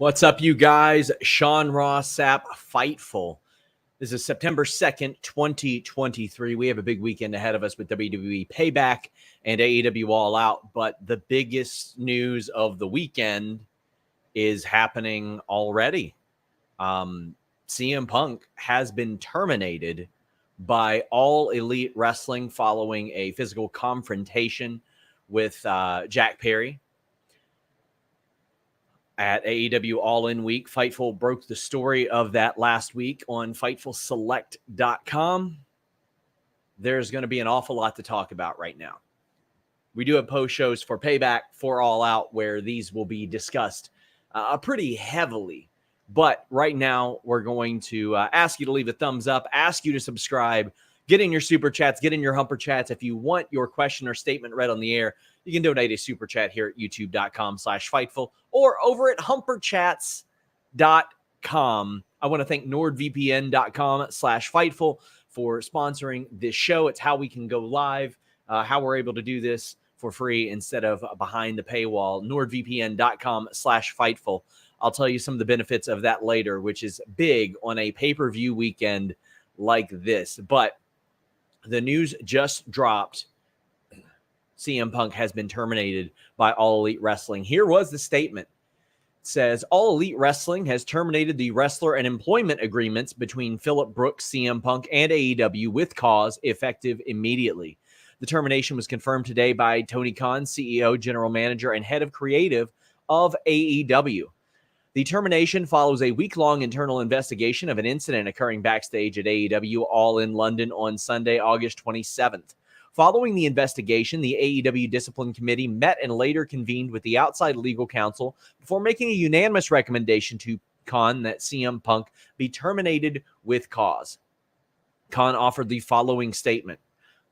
What's up, you guys? Sean Ross Sapp, Fightful. This is September 2nd, 2023. We have a big weekend ahead of us with WWE Payback and AEW All Out, but the biggest news of the weekend is happening already. CM Punk has been terminated by All Elite Wrestling following a physical confrontation with Jack Perry at AEW All-In Week. Fightful broke the story of that last week on FightfulSelect.com. There's going to be an awful lot to talk about right now. We do have post shows for Payback, for All Out, where these will be discussed pretty heavily. But right now, we're going to ask you to leave a thumbs up, ask you to subscribe, get in your super chats, get in your humper chats. If you want your question or statement read on the air, you can donate a super chat here at youtube.com/Fightful or over at humperchats.com. I want to thank nordvpn.com/Fightful for sponsoring this show. It's how we can go live, how we're able to do this for free instead of behind the paywall. nordvpn.com/Fightful. I'll tell you some of the benefits of that later, which is big on a pay-per-view weekend like this. But the news just dropped. CM Punk has been terminated by All Elite Wrestling. Here was the statement. It says, All Elite Wrestling has terminated the wrestler and employment agreements between Phillip Brooks, CM Punk, and AEW with cause effective immediately. The termination was confirmed today by Tony Khan, CEO, general manager, and head of creative of AEW. The termination follows a week-long internal investigation of an incident occurring backstage at AEW All in London on Sunday, August 27th. Following the investigation, the AEW Discipline Committee met and later convened with the outside legal counsel before making a unanimous recommendation to Khan that CM Punk be terminated with cause. Khan offered the following statement,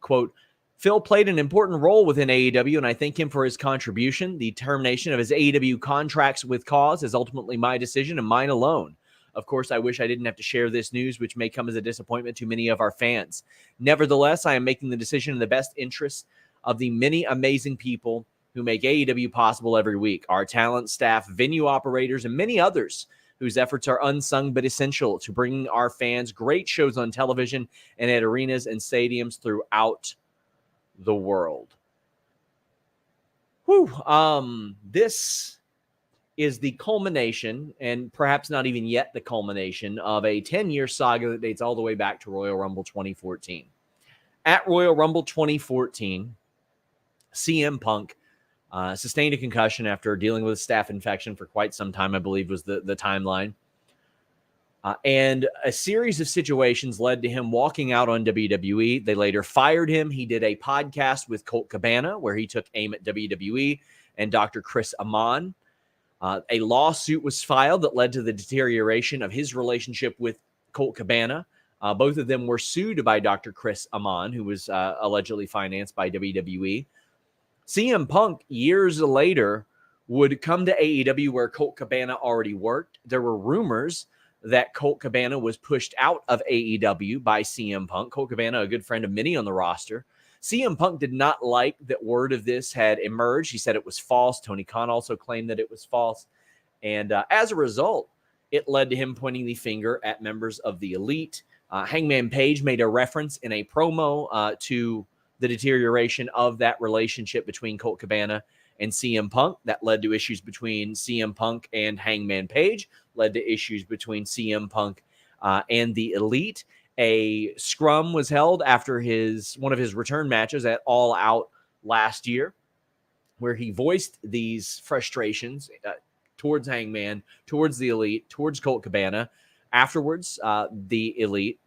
quote, Phil played an important role within AEW, and I thank him for his contribution. The termination of his AEW contracts with cause is ultimately my decision and mine alone. Of course, I wish I didn't have to share this news, which may come as a disappointment to many of our fans. Nevertheless, I am making the decision in the best interest of the many amazing people who make AEW possible every week. Our talent, staff, venue operators, and many others whose efforts are unsung but essential to bringing our fans great shows on television and at arenas and stadiums throughout the world. This is the culmination, and perhaps not even yet the culmination, of a 10-year saga that dates all the way back to Royal Rumble 2014. At Royal Rumble 2014, CM Punk sustained a concussion after dealing with a staph infection for quite some time, I believe was the timeline. And a series of situations led to him walking out on WWE. They later fired him. He did a podcast with Colt Cabana where he took aim at WWE and Dr. Chris Amon. A lawsuit was filed that led to the deterioration of his relationship with Colt Cabana. Both of them were sued by Dr. Chris Amon, who was allegedly financed by WWE. CM Punk, years later, would come to AEW where Colt Cabana already worked. There were rumors that Colt Cabana was pushed out of AEW by CM Punk. Colt Cabana, a good friend of many on the roster. CM Punk did not like that word of this had emerged. He said it was false. Tony Khan also claimed that it was false. And as a result, it led to him pointing the finger at members of the Elite. Hangman Page made a reference in a promo to the deterioration of that relationship between Colt Cabana and CM Punk. That led to issues between CM Punk and Hangman Page, led to issues between CM Punk and the Elite. A scrum was held after one of his return matches at All Out last year, where he voiced these frustrations towards Hangman, towards the Elite, towards Colt Cabana. Afterwards, the Elite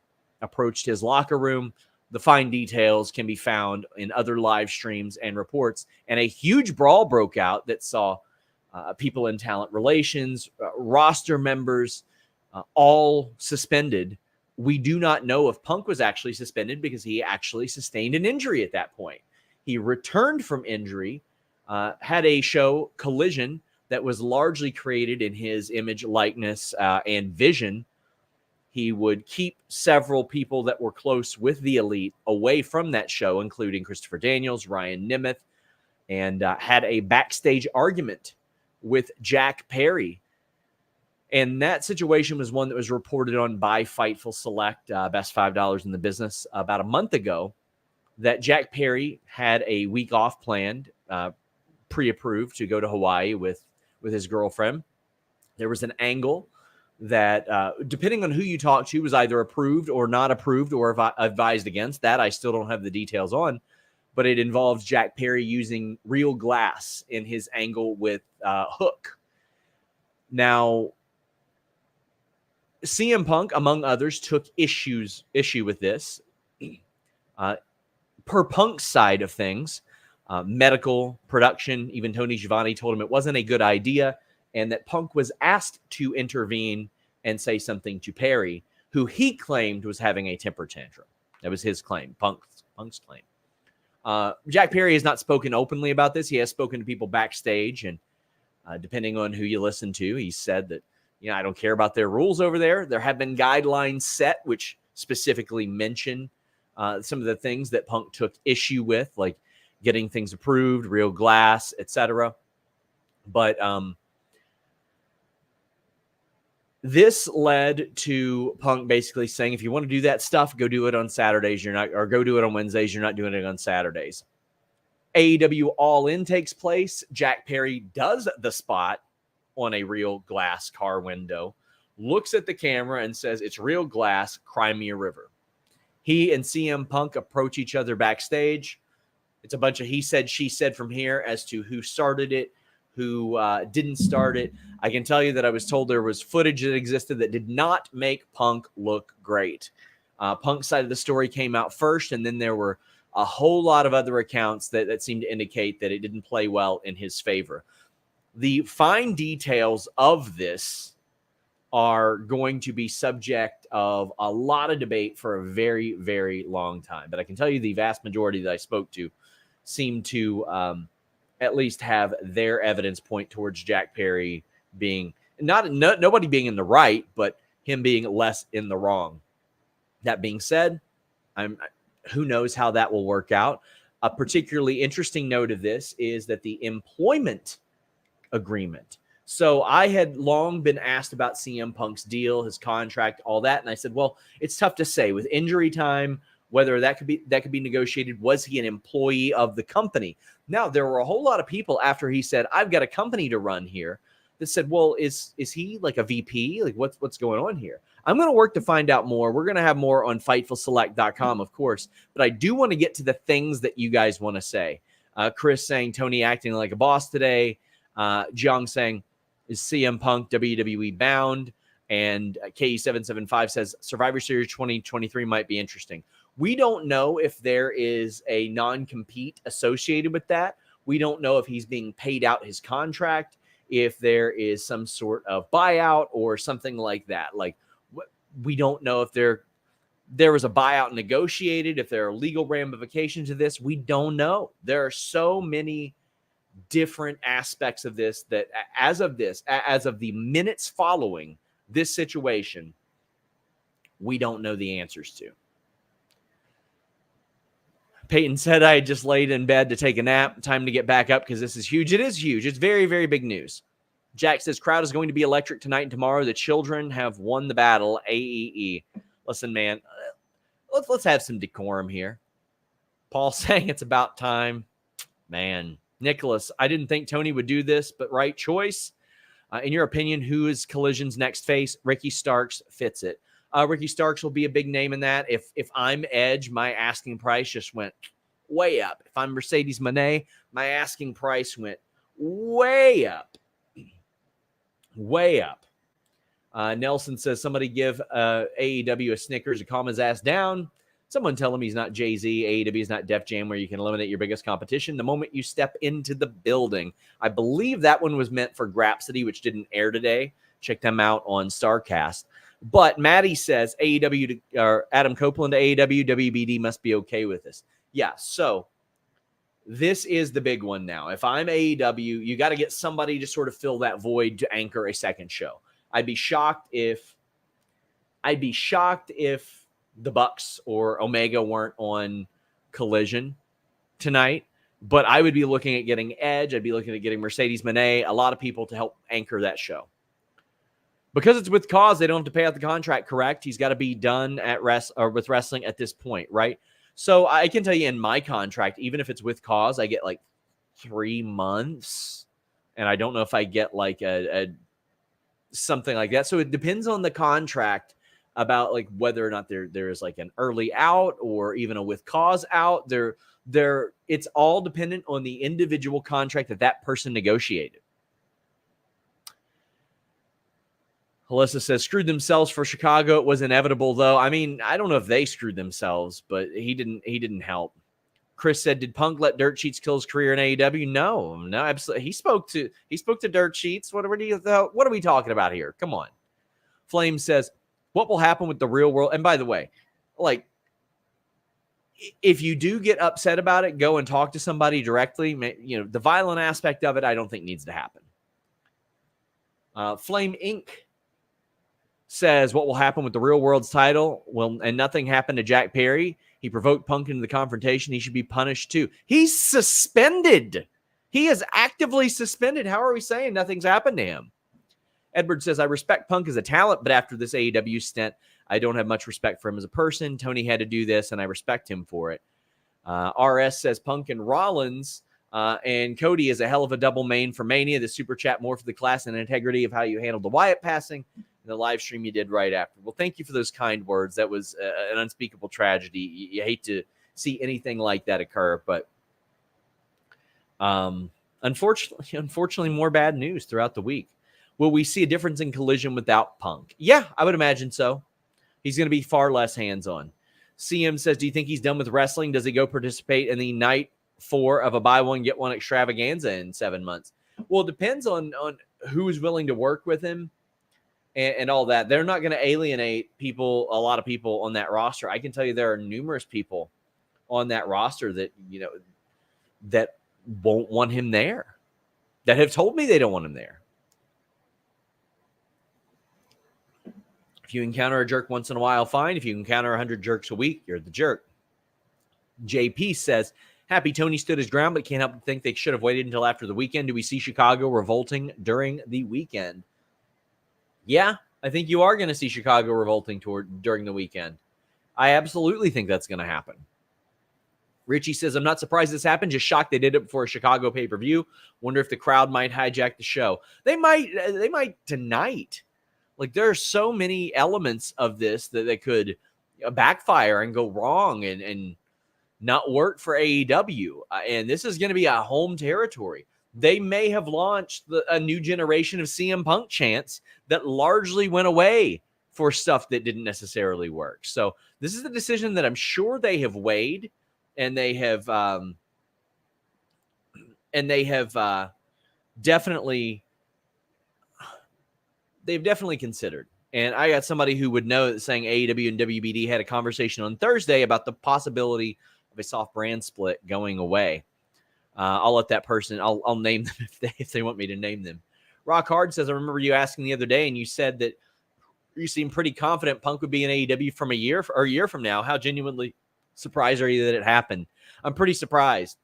approached his locker room. The fine details can be found in other live streams and reports. And a huge brawl broke out that saw people in talent relations, roster members, all suspended. We do not know if Punk was actually suspended because he actually sustained an injury at that point. He returned from injury, had a show, Collision, that was largely created in his image, likeness, and vision. He would keep several people that were close with the Elite away from that show, including Christopher Daniels, Ryan Nemeth, and had a backstage argument with Jack Perry And that situation was one that was reported on by Fightful Select, best $5 in the business, about a month ago, that Jack Perry had a week off planned, pre-approved to go to Hawaii with his girlfriend. There was an angle that, depending on who you talk to, was either approved or not approved or advised against. That I still don't have the details on, but it involves Jack Perry using real glass in his angle with Hook. Now, CM Punk, among others, took issue with this. Per Punk's side of things, medical, production, even Tony Schiavone told him it wasn't a good idea, and that Punk was asked to intervene and say something to Perry, who he claimed was having a temper tantrum. That was his claim, Punk's claim. Jack Perry has not spoken openly about this. He has spoken to people backstage, and depending on who you listen to, he said that, I don't care about their rules over there. There have been guidelines set which specifically mention some of the things that Punk took issue with, like getting things approved, real glass, etc. But this led to Punk basically saying, if you want to do that stuff, go do it on Saturdays. Go do it on Wednesdays. You're not doing it on Saturdays. AEW All In takes place. Jack Perry does the spot on a real glass car window, looks at the camera and says, "It's real glass, cry me a river." He and CM Punk approach each other backstage. It's a bunch of he said, she said from here as to who started it, who didn't start it. I can tell you that I was told there was footage that existed that did not make Punk look great. Punk's side of the story came out first, and then there were a whole lot of other accounts that seemed to indicate that it didn't play well in his favor. The fine details of this are going to be subject of a lot of debate for a very, very long time. But I can tell you the vast majority that I spoke to seem to at least have their evidence point towards Jack Perry being nobody being in the right, but him being less in the wrong. That being said, who knows how that will work out. A particularly interesting note of this is that the employment agreement. So I had long been asked about CM Punk's deal, his contract, all that. And I said, well, it's tough to say with injury time, whether that could be negotiated. Was he an employee of the company? Now, there were a whole lot of people after he said, I've got a company to run here, that said, well, is he like a VP? Like what's going on here? I'm going to work to find out more. We're going to have more on FightfulSelect.com, of course, but I do want to get to the things that you guys want to say. Chris saying Tony acting like a boss today. Jiang saying, is CM Punk WWE bound? And KE775 says Survivor Series 2023 might be interesting. We don't know if there is a non-compete associated with that. We don't know if he's being paid out his contract, if there is some sort of buyout or something like that. Like, we don't know if there was a buyout negotiated, if there are legal ramifications of this. We don't know. There are so many different aspects of this that as of the minutes following this situation, we don't know the answers to. Peyton said I had just laid in bed to take a nap. Time to get back up because this is huge. It is huge. It's very, very big news. Jack says crowd is going to be electric tonight and tomorrow. The children have won the battle. AEE. Listen, man, let's have some decorum here. Paul saying it's about time. Man, Nicholas, I didn't think Tony would do this, but right choice. In your opinion, who is Collision's next face? Ricky Starks fits it. Ricky Starks will be a big name in that. If I'm Edge, my asking price just went way up. If I'm Mercedes Moné, my asking price went way up. Way up. Nelson says, somebody give AEW a Snickers to calm his ass down. Someone tell him he's not Jay-Z. AEW is not Def Jam where you can eliminate your biggest competition the moment you step into the building. I believe that one was meant for Grapsody, which didn't air today. Check them out on StarCast. But Maddie says AEW or Adam Copeland to AEW, WBD must be okay with this. Yeah, so this is the big one now. If I'm AEW, you got to get somebody to sort of fill that void to anchor a second show. I'd be shocked if the Bucks or Omega weren't on Collision tonight, but I would be looking at getting Edge. I'd be looking at getting Mercedes Moné, a lot of people to help anchor that show. Because it's with cause, they don't have to pay out the contract, correct? He's got to be done at with wrestling at this point, right? So I can tell you in my contract, even if it's with cause, I get like 3 months. And I don't know if I get like a something like that. So it depends on the contract about like whether or not there is like an early out or even a with cause out. It's all dependent on the individual contract that person negotiated. Alyssa says, screwed themselves for Chicago. It was inevitable, though. I mean, I don't know if they screwed themselves, but he didn't help. Chris said, did Punk let Dirt Sheets kill his career in AEW? No, absolutely. He spoke to Dirt Sheets. What are we talking about here? Come on. Flame says, what will happen with the real world? And by the way, like, if you do get upset about it, go and talk to somebody directly. You know, the violent aspect of it, I don't think needs to happen. Flame Inc. says, what will happen with the real world's title? Well, and nothing happened to Jack Perry. He provoked Punk into the confrontation. He should be punished too. He's suspended. He is actively suspended. How are we saying nothing's happened to him? Edward says, I respect Punk as a talent, but after this AEW stint, I don't have much respect for him as a person. Tony had to do this, and I respect him for it. RS says, Punk and Rollins and Cody is a hell of a double main for Mania. The super chat more for the class and integrity of how you handled the Wyatt passing. The live stream you did right after. Well, thank you for those kind words. That was an unspeakable tragedy. You hate to see anything like that occur, but unfortunately, more bad news throughout the week. Will we see a difference in Collision without Punk? Yeah, I would imagine so. He's going to be far less hands-on. CM says, do you think he's done with wrestling? Does he go participate in the night 4 of a buy one, get one extravaganza in 7 months? Well, it depends on who's willing to work with him. And all that. They're not going to alienate a lot of people on that roster. I can tell you there are numerous people on that roster that, that won't want him there, that have told me they don't want him there. If you encounter a jerk once in a while, fine. If you encounter 100 jerks a week, you're the jerk. JP says, happy Tony stood his ground, but can't help but think they should have waited until after the weekend. Do we see Chicago revolting during the weekend? Yeah, I think you are going to see Chicago revolting during the weekend. I absolutely think that's going to happen. Richie says, I'm not surprised this happened. Just shocked they did it before a Chicago pay-per-view. Wonder if the crowd might hijack the show. They might tonight. Like, there are so many elements of this that they could backfire and go wrong and not work for AEW. And this is going to be a home territory. They may have launched a new generation of CM Punk chants that largely went away for stuff that didn't necessarily work. So this is a decision that I'm sure they have weighed, and they have definitely considered. And I got somebody who would know that saying AEW and WBD had a conversation on Thursday about the possibility of a soft brand split going away. I'll let that person, I'll name them if they want me to name them. Rock Hard says, I remember you asking the other day, and you said that you seem pretty confident Punk would be in AEW from a year from now. How genuinely surprised are you that it happened? I'm pretty surprised.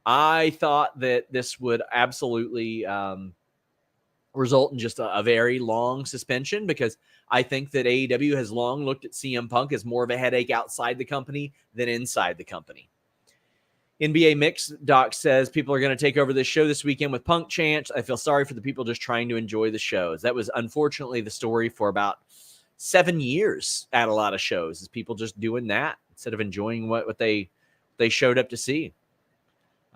I thought that this would absolutely result in just a very long suspension, because I think that AEW has long looked at CM Punk as more of a headache outside the company than inside the company. NBA Mix Doc says people are going to take over this show this weekend with Punk chants. I feel sorry for the people just trying to enjoy the shows. That was unfortunately the story for about 7 years at a lot of shows, is people just doing that instead of enjoying what they showed up to see.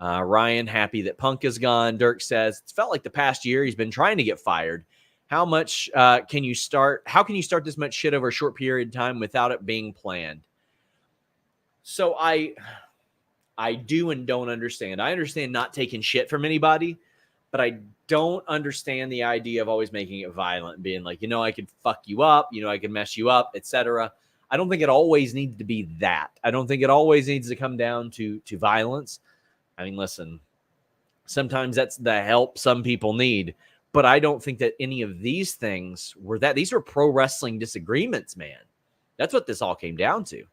Ryan, happy that Punk is gone. Dirk says, it's felt like the past year he's been trying to get fired. How can you start this much shit over a short period of time without it being planned? So I do and don't understand. I understand not taking shit from anybody, but I don't understand the idea of always making it violent, being like, I could fuck you up, I could mess you up, etc. I don't think it always needs to be that. I don't think it always needs to come down to violence. I mean, listen, sometimes that's the help some people need, but I don't think that any of these things were that. These are pro wrestling disagreements, man. That's what this all came down to.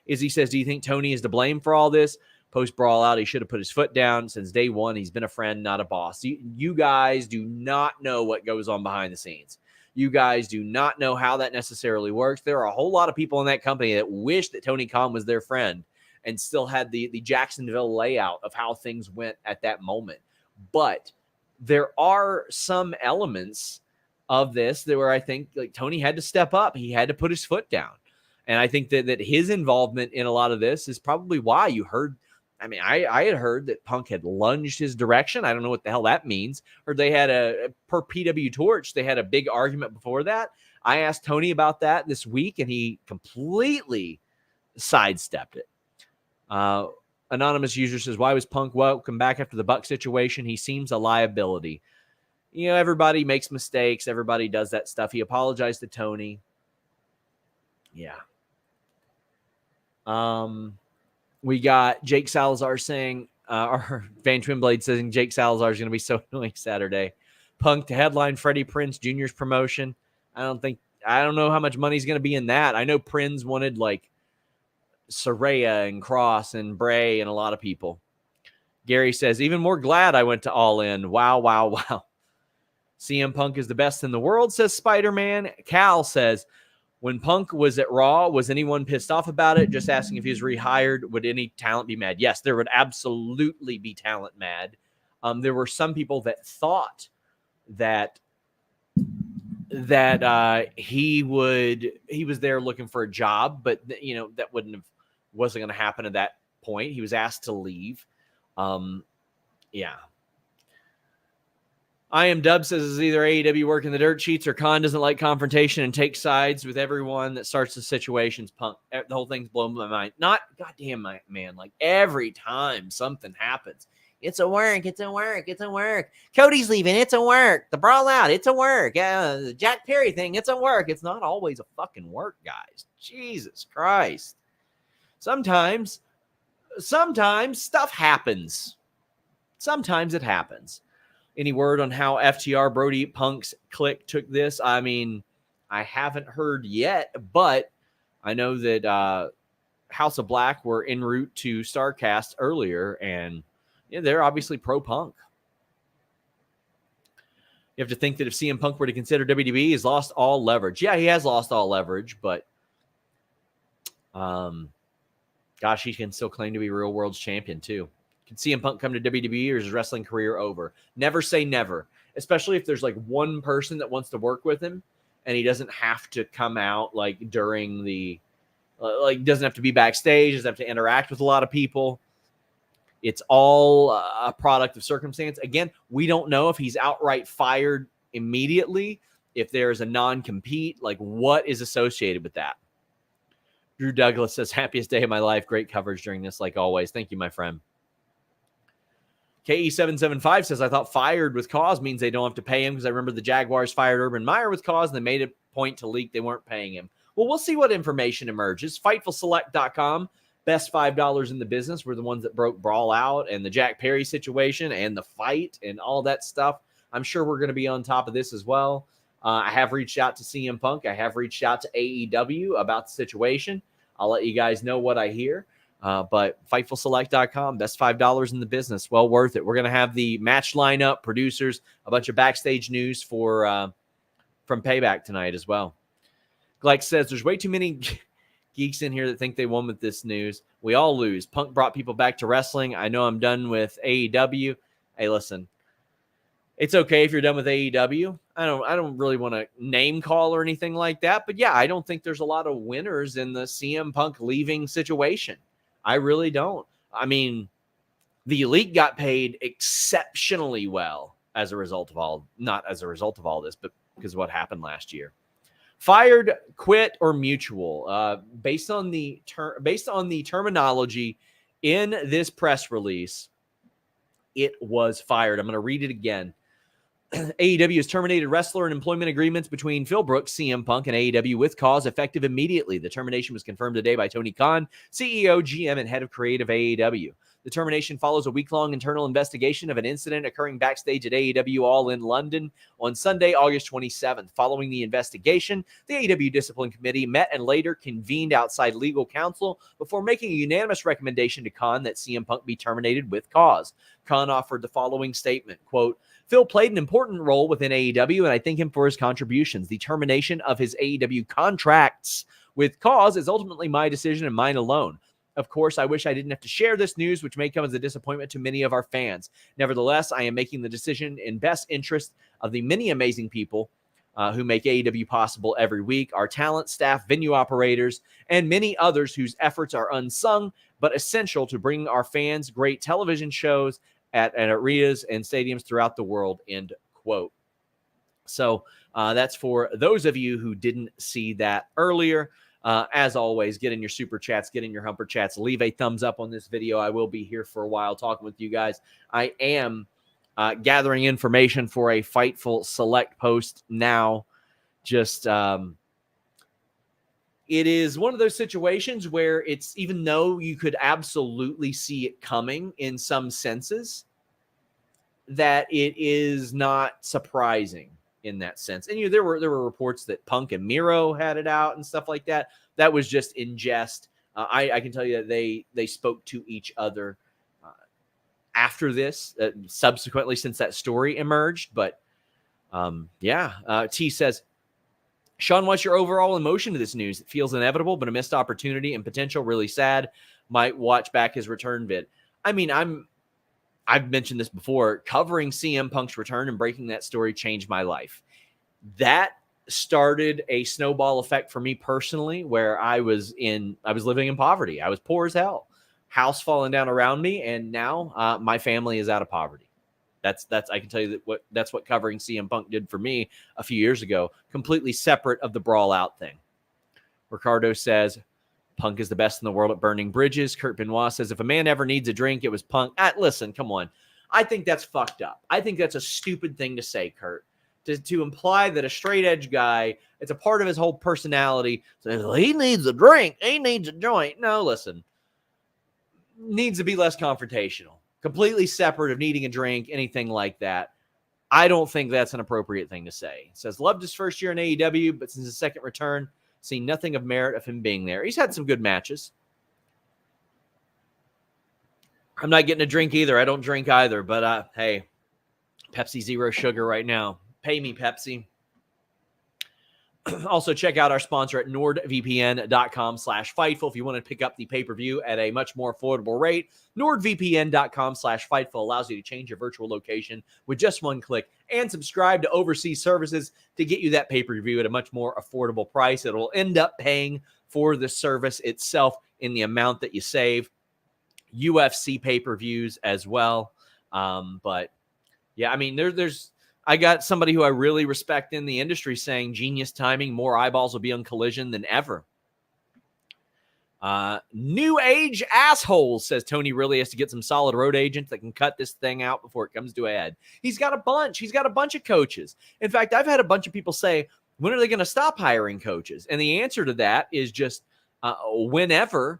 Izzy says, do you think Tony is to blame for all this? Post-brawl out, he should have put his foot down. Since day one, he's been a friend, not a boss. You guys do not know what goes on behind the scenes. You guys do not know how that necessarily works. There are a whole lot of people in that company that wish that Tony Khan was their friend and still had the Jacksonville layout of how things went at that moment. But there are some elements of this that where I think like Tony had to step up. He had to put his foot down. And I think that his involvement in a lot of this is probably why you heard. I mean, I had heard that Punk had lunged his direction. I don't know what the hell that means. Or they had per PW Torch, they had a big argument before that. I asked Tony about that this week, and he completely sidestepped it. Anonymous user says, why was Punk welcome back after the Buck situation? He seems a liability. You know, everybody makes mistakes. Everybody does that stuff. He apologized to Tony. Yeah. We got Jake Salazar saying, or Van Twinblade saying Jake Salazar is going to be so annoying Saturday. Punk to headline Freddie Prinze Jr.'s promotion. I don't know how much money's going to be in that. I know Prinze wanted like Saraya and Cross and Bray and a lot of people. Gary says, even more glad I went to All In. Wow, wow, wow. CM Punk is the best in the world, says Spider-Man. Cal says, when Punk was at Raw, was anyone pissed off about it? Just asking if he was rehired. Would any talent be mad? Yes, there would absolutely be talent mad. There were some people that thought that he was there looking for a job, but you know that wasn't going to happen at that point. He was asked to leave. Yeah. I Am Dub says it's either AEW working the dirt sheets or Khan doesn't like confrontation and takes sides with everyone that starts the situations. Punk, the whole thing's blown my mind. Not goddamn man, like every time something happens, it's a work, it's a work, it's a work. Cody's leaving, it's a work. The brawl out, it's a work. The Jack Perry thing, it's a work. It's not always a fucking work, guys. Jesus Christ. Sometimes stuff happens. Sometimes it happens. Any word on how FTR Brody Punk's clique took this? I mean, I haven't heard yet, but I know that House of Black were en route to StarCast earlier, and they're obviously pro-Punk. You have to think that if CM Punk were to consider WWE, he's lost all leverage. Yeah, he has lost all leverage, but gosh, he can still claim to be Real World's champion too. Can CM Punk come to WWE or is his wrestling career over? Never say never, especially if there's like one person that wants to work with him and he doesn't have to come out like during the, doesn't have to be backstage, doesn't have to interact with a lot of people. It's all a product of circumstance. Again, we don't know if he's outright fired immediately, if there's a non-compete, like what is associated with that. Drew Douglas says, happiest day of my life. Great coverage during this, like always. Thank you, my friend. KE775 says, I thought fired with cause means they don't have to pay him because I remember the Jaguars fired Urban Meyer with cause and they made a point to leak they weren't paying him. Well, we'll see what information emerges. FightfulSelect.com, best $5 in the business, were the ones that broke Brawl Out and the Jack Perry situation and the fight and all that stuff. I'm sure we're going to be on top of this as well. I have reached out to CM Punk. I have reached out to AEW about the situation. I'll let you guys know what I hear. But FightfulSelect.com, best $5 in the business. Well worth it. We're going to have the match lineup, producers, a bunch of backstage news from Payback tonight as well. Gleich says, there's way too many geeks in here that think they won with this news. We all lose. Punk brought people back to wrestling. I know I'm done with AEW. Hey, listen. It's okay if you're done with AEW. I don't really want to name call or anything like that. But yeah, I don't think there's a lot of winners in the CM Punk leaving situation. I really don't. I mean, the Elite got paid exceptionally well as a result of all, not as a result of all this, but because of what happened last year. Fired, quit, or mutual. Based on the terminology in this press release, it was fired. I'm going to read it again. AEW has terminated wrestler and employment agreements between Phil Brooks, CM Punk, and AEW with cause effective immediately. The termination was confirmed today by Tony Khan, CEO, GM, and head of creative AEW. The termination follows a week-long internal investigation of an incident occurring backstage at AEW All in London on Sunday, August 27th. Following the investigation, the AEW Discipline Committee met and later convened outside legal counsel before making a unanimous recommendation to Khan that CM Punk be terminated with cause. Khan offered the following statement, quote, Phil played an important role within AEW, and I thank him for his contributions. The termination of his AEW contracts with Cause is ultimately my decision and mine alone. Of course, I wish I didn't have to share this news, which may come as a disappointment to many of our fans. Nevertheless, I am making the decision in best interest of the many amazing people who make AEW possible every week, our talent, staff, venue operators, and many others whose efforts are unsung but essential to bringing our fans great television shows at arenas and stadiums throughout the world, end quote. So that's for those of you who didn't see that earlier. As always, get in your super chats, get in your humper chats, leave a thumbs up on this video. I will be here for a while talking with you guys. I am gathering information for a Fightful Select post now. Just it is one of those situations where it's, even though you could absolutely see it coming in some senses, that it is not surprising in that sense. And there were reports that Punk and Miro had it out and stuff like that. That was just in jest. I can tell you that they spoke to each other after this, subsequently, since that story emerged. But T says, Sean, what's your overall emotion to this news? It feels inevitable, but a missed opportunity and potential. Really sad. Might watch back his return vid. I mean, I've mentioned this before. Covering CM Punk's return and breaking that story changed my life. That started a snowball effect for me personally, where I was living in poverty. I was poor as hell, house falling down around me, and now my family is out of poverty. That's I can tell you that's what covering CM Punk did for me a few years ago, completely separate of the brawl out thing. Ricardo says, Punk is the best in the world at burning bridges. Kurt Benoit says, if a man ever needs a drink, it was Punk. Listen, come on. I think that's fucked up. I think that's a stupid thing to say, Kurt. To imply that a straight edge guy, it's a part of his whole personality, says, well, he needs a drink, he needs a joint. No, listen. Needs to be less confrontational. Completely separate of needing a drink, anything like that. I don't think that's an appropriate thing to say. It says, loved his first year in AEW, but since his second return, seen nothing of merit of him being there. He's had some good matches. I'm not getting a drink either. I don't drink either, but hey, Pepsi Zero Sugar right now. Pay me, Pepsi. Also, check out our sponsor at nordvpn.com/Fightful if you want to pick up the pay-per-view at a much more affordable rate. nordvpn.com/Fightful allows you to change your virtual location with just one click and subscribe to overseas services to get you that pay-per-view at a much more affordable price. It'll end up paying for the service itself in the amount that you save. UFC pay-per-views as well. But yeah, I mean, I got somebody who I really respect in the industry saying genius timing, more eyeballs will be on Collision than ever. New age assholes, says Tony really has to get some solid road agents that can cut this thing out before it comes to a head. He's got a bunch of coaches. In fact, I've had a bunch of people say, when are they going to stop hiring coaches? And the answer to that is just whenever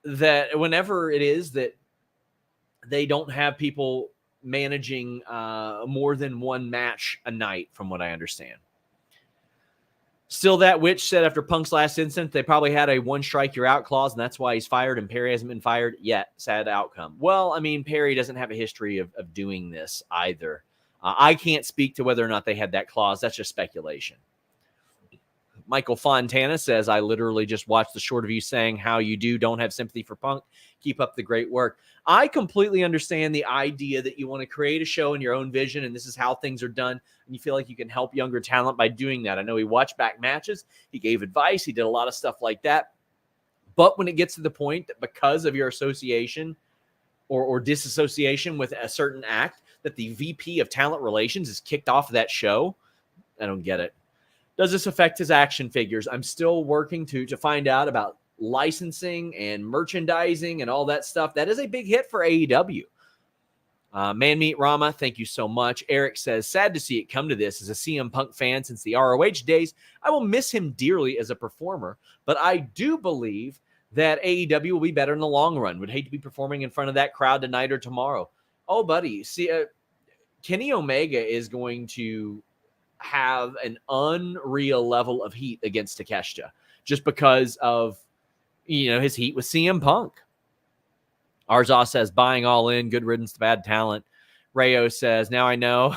it is that they don't have people managing more than one match a night, from what I understand. Still, that witch said after Punk's last incident, they probably had a one strike you're out clause, and that's why he's fired, and Perry hasn't been fired yet. Sad outcome. Well, I mean, Perry doesn't have a history of doing this either. I can't speak to whether or not they had that clause. That's just speculation. Michael Fontana says, I literally just watched the short of you saying how you don't have sympathy for Punk. Keep up the great work. I completely understand the idea that you want to create a show in your own vision, and this is how things are done, and you feel like you can help younger talent by doing that. I know he watched back matches. He gave advice. He did a lot of stuff like that. But when it gets to the point that because of your association or disassociation with a certain act, that the VP of Talent Relations is kicked off of that show, I don't get it. Does this affect his action figures? I'm still working to find out about licensing and merchandising and all that stuff. That is a big hit for AEW. Man Meat Rama, thank you so much. Eric says, sad to see it come to this. As a CM Punk fan since the ROH days, I will miss him dearly as a performer, but I do believe that AEW will be better in the long run. Would hate to be performing in front of that crowd tonight or tomorrow. Oh, buddy, see, Kenny Omega is going to have an unreal level of heat against Takeshita just because of, his heat with CM Punk. Arzah says, buying all in, good riddance to bad talent. Rayo says, now I know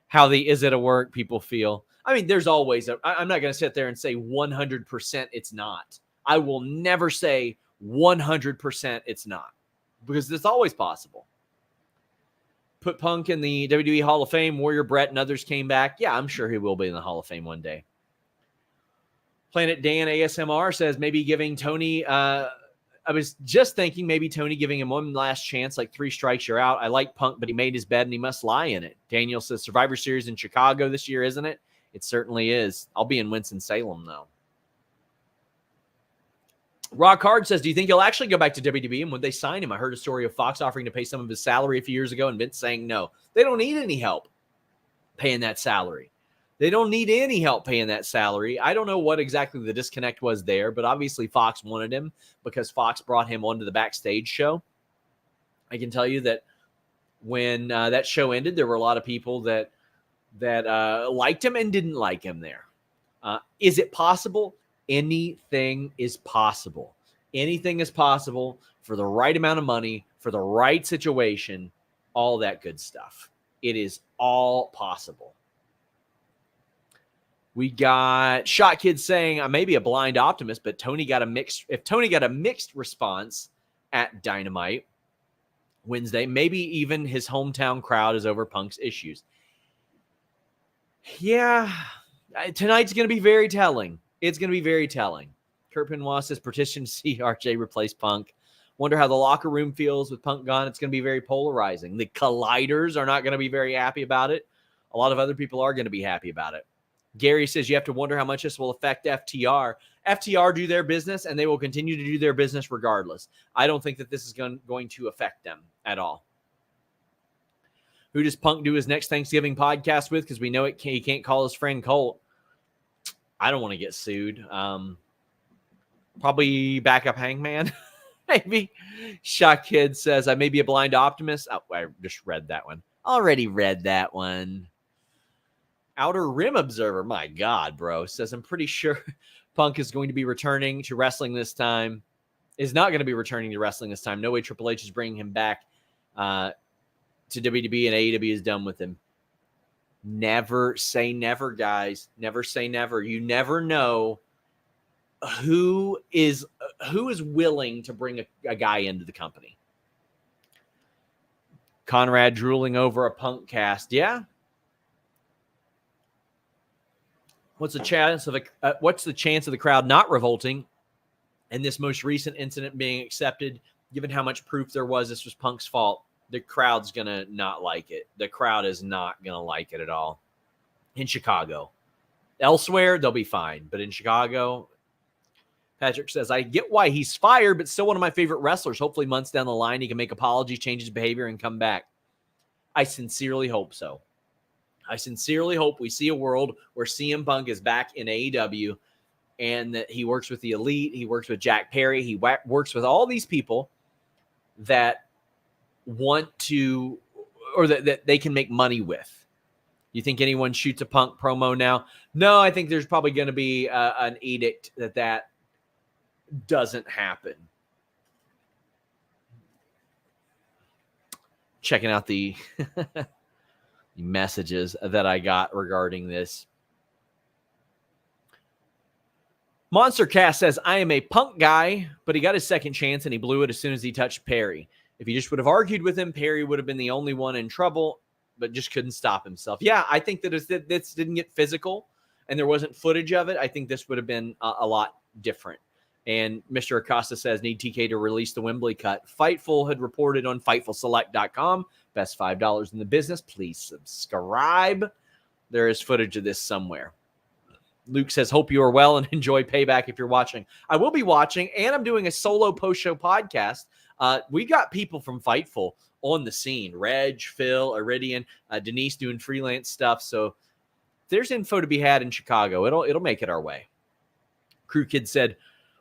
how the is it a work people feel. I mean, there's always I'm not going to sit there and say 100% it's not. I will never say 100% it's not, because it's always possible. Put Punk in the WWE Hall of Fame. Warrior Brett and others came back. Yeah, I'm sure he will be in the Hall of Fame one day. Planet Dan ASMR says maybe giving Tony, I was just thinking maybe Tony giving him one last chance, like 3 strikes, you're out. I like Punk, but he made his bed and he must lie in it. Daniel says Survivor Series in Chicago this year, isn't it? It certainly is. I'll be in Winston-Salem, though. Rock Hard says, do you think he'll actually go back to WWE? And would they sign him? I heard a story of Fox offering to pay some of his salary a few years ago and Vince saying no. They don't need any help paying that salary. They don't need any help paying that salary. I don't know what exactly the disconnect was there, but obviously Fox wanted him because Fox brought him onto the backstage show. I can tell you that when that show ended, there were a lot of people that liked him and didn't like him there. Is it possible? Anything is possible. Anything is possible for the right amount of money, for the right situation, all that good stuff. It is all possible. We got Shot Kid saying, I may be a blind optimist, but if Tony got a mixed response at Dynamite Wednesday, maybe even his hometown crowd is over Punk's issues. Yeah, tonight's going to be very telling. It's going to be very telling. Kurt Benoit says, petition to see RJ replace Punk. Wonder how the locker room feels with Punk gone. It's going to be very polarizing. The Colliders are not going to be very happy about it. A lot of other people are going to be happy about it. Gary says, you have to wonder how much this will affect FTR. FTR do their business, and they will continue to do their business regardless. I don't think that this is going to affect them at all. Who does Punk do his next Thanksgiving podcast with? Because we know he can't call his friend Colt. I don't want to get sued. Probably backup Hangman, maybe. Shot Kid says, I may be a blind optimist. Oh, I just read that one. Already read that one. Outer Rim Observer, my God, bro, says, I'm pretty sure Punk is going to be returning to wrestling this time. Is not going to be returning to wrestling this time. No way Triple H is bringing him back to WWE, and AEW is done with him. Never say never, guys. Never say never. You never know who is willing to bring a guy into the company. Conrad drooling over a Punk cast. Yeah. What's the chance of the crowd not revolting and this most recent incident being accepted, given how much proof there was this was Punk's fault? The crowd's going to not like it. The crowd is not going to like it at all. In Chicago. Elsewhere, they'll be fine. But in Chicago, Patrick says, I get why he's fired, but still one of my favorite wrestlers. Hopefully months down the line, he can make apologies, change his behavior, and come back. I sincerely hope so. I sincerely hope we see a world where CM Punk is back in AEW and that he works with the Elite. He works with Jack Perry. He works with all these people that want to, or that they can make money with. You think anyone shoots a Punk promo now? No, I think there's probably going to be an edict that doesn't happen. Checking out the messages that I got regarding this. Monster Cast says, I am a Punk guy, but he got his second chance and he blew it as soon as he touched Perry. If he just would have argued with him, Perry would have been the only one in trouble, but just couldn't stop himself. Yeah, I think that if this didn't get physical and there wasn't footage of it, I think this would have been a lot different. And Mr. Acosta says, need TK to release the Wembley cut. Fightful had reported on FightfulSelect.com. Best $5 in the business. Please subscribe. There is footage of this somewhere. Luke says, hope you are well and enjoy Payback if you're watching. I will be watching, and I'm doing a solo post-show podcast. We got people from Fightful on the scene. Reg, Phil, Iridian, Denise doing freelance stuff. So there's info to be had in Chicago. It'll make it our way. Crew Kid said,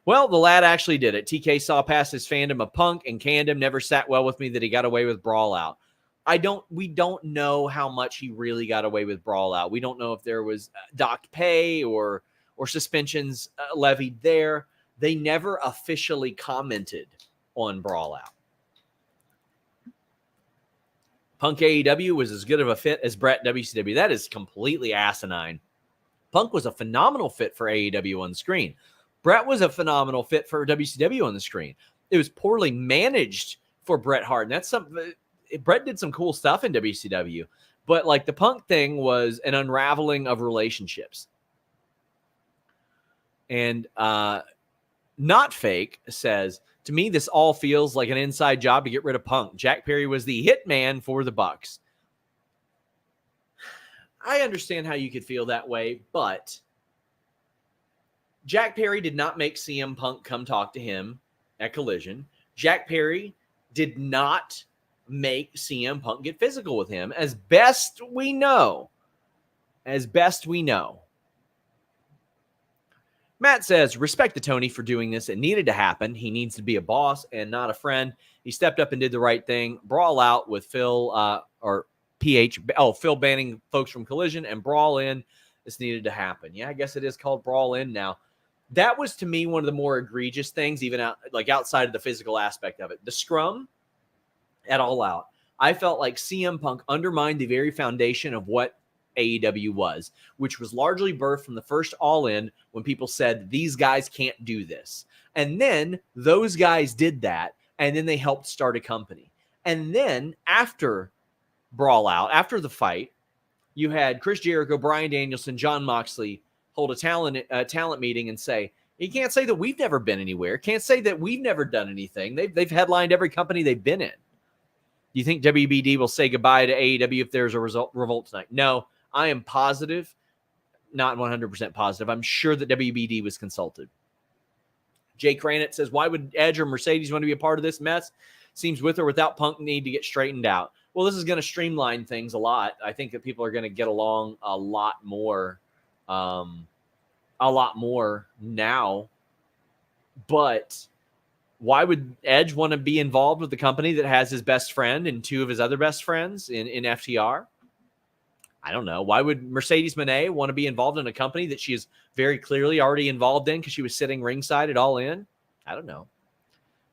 well, the lad actually did it. TK saw past his fandom of Punk and canned him. Never sat well with me that he got away with Brawl Out. We don't know how much he really got away with Brawl Out. We don't know if there was docked pay or suspensions levied there. They never officially commented on Brawl Out. Punk AEW was as good of a fit as Brett WCW. That is completely asinine. Punk was a phenomenal fit for AEW on the screen. Brett was a phenomenal fit for WCW on the screen. It was poorly managed for Bret Hart. And that's something. Bret did some cool stuff in WCW, but like the Punk thing was an unraveling of relationships. And Not Fake says, to me, this all feels like an inside job to get rid of Punk. Jack Perry was the hitman for the Bucks. I understand how you could feel that way, but Jack Perry did not make CM Punk come talk to him at Collision. Jack Perry did not make CM Punk get physical with him, as best we know. As best we know. Matt says, respect to Tony for doing this. It needed to happen. He needs to be a boss and not a friend. He stepped up and did the right thing. Brawl out with Phil Phil banning folks from Collision and Brawl in. This needed to happen. Yeah, I guess it is called Brawl in now. That was, to me, one of the more egregious things, even outside of the physical aspect of it. The scrum at All Out, I felt like CM Punk undermined the very foundation of what AEW was, which was largely birthed from the first All In when people said, these guys can't do this. And then those guys did that, and then they helped start a company. And then after Brawl Out, after the fight, you had Chris Jericho, Bryan Danielson, Jon Moxley hold a talent meeting and say, you can't say that we've never been anywhere. Can't say that we've never done anything. They've headlined every company they've been in. Do you think WBD will say goodbye to AEW if there's a revolt tonight? No, I am positive, not 100% positive. I'm sure that WBD was consulted. Jay Cranit says, why would Edge or Mercedes want to be a part of this mess? Seems with or without Punk need to get straightened out. Well, this is going to streamline things a lot. I think that people are going to get along a lot more now. But why would Edge want to be involved with the company that has his best friend and two of his other best friends in FTR? I don't know. Why would Mercedes Moné want to be involved in a company that she is very clearly already involved in because she was sitting ringside at All In? I don't know.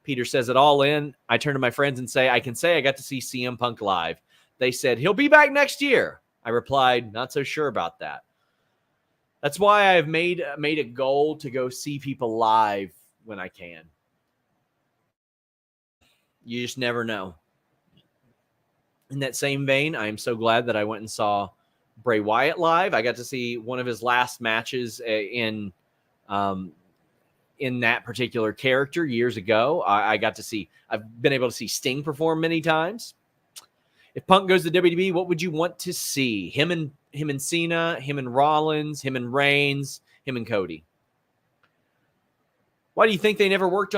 Peter says at All In, I turn to my friends and say, I can say I got to see CM Punk live. They said, he'll be back next year. I replied, not so sure about that. That's why I've made a goal to go see people live when I can. You just never know. In that same vein, I am so glad that I went and saw Bray Wyatt live. I got to see one of his last matches in that particular character years ago. I've been able to see Sting perform many times. If Punk goes to WWE, what would you want to see? Him and Cena, him and Rollins, him and Reigns, him and Cody. Why do you think they never worked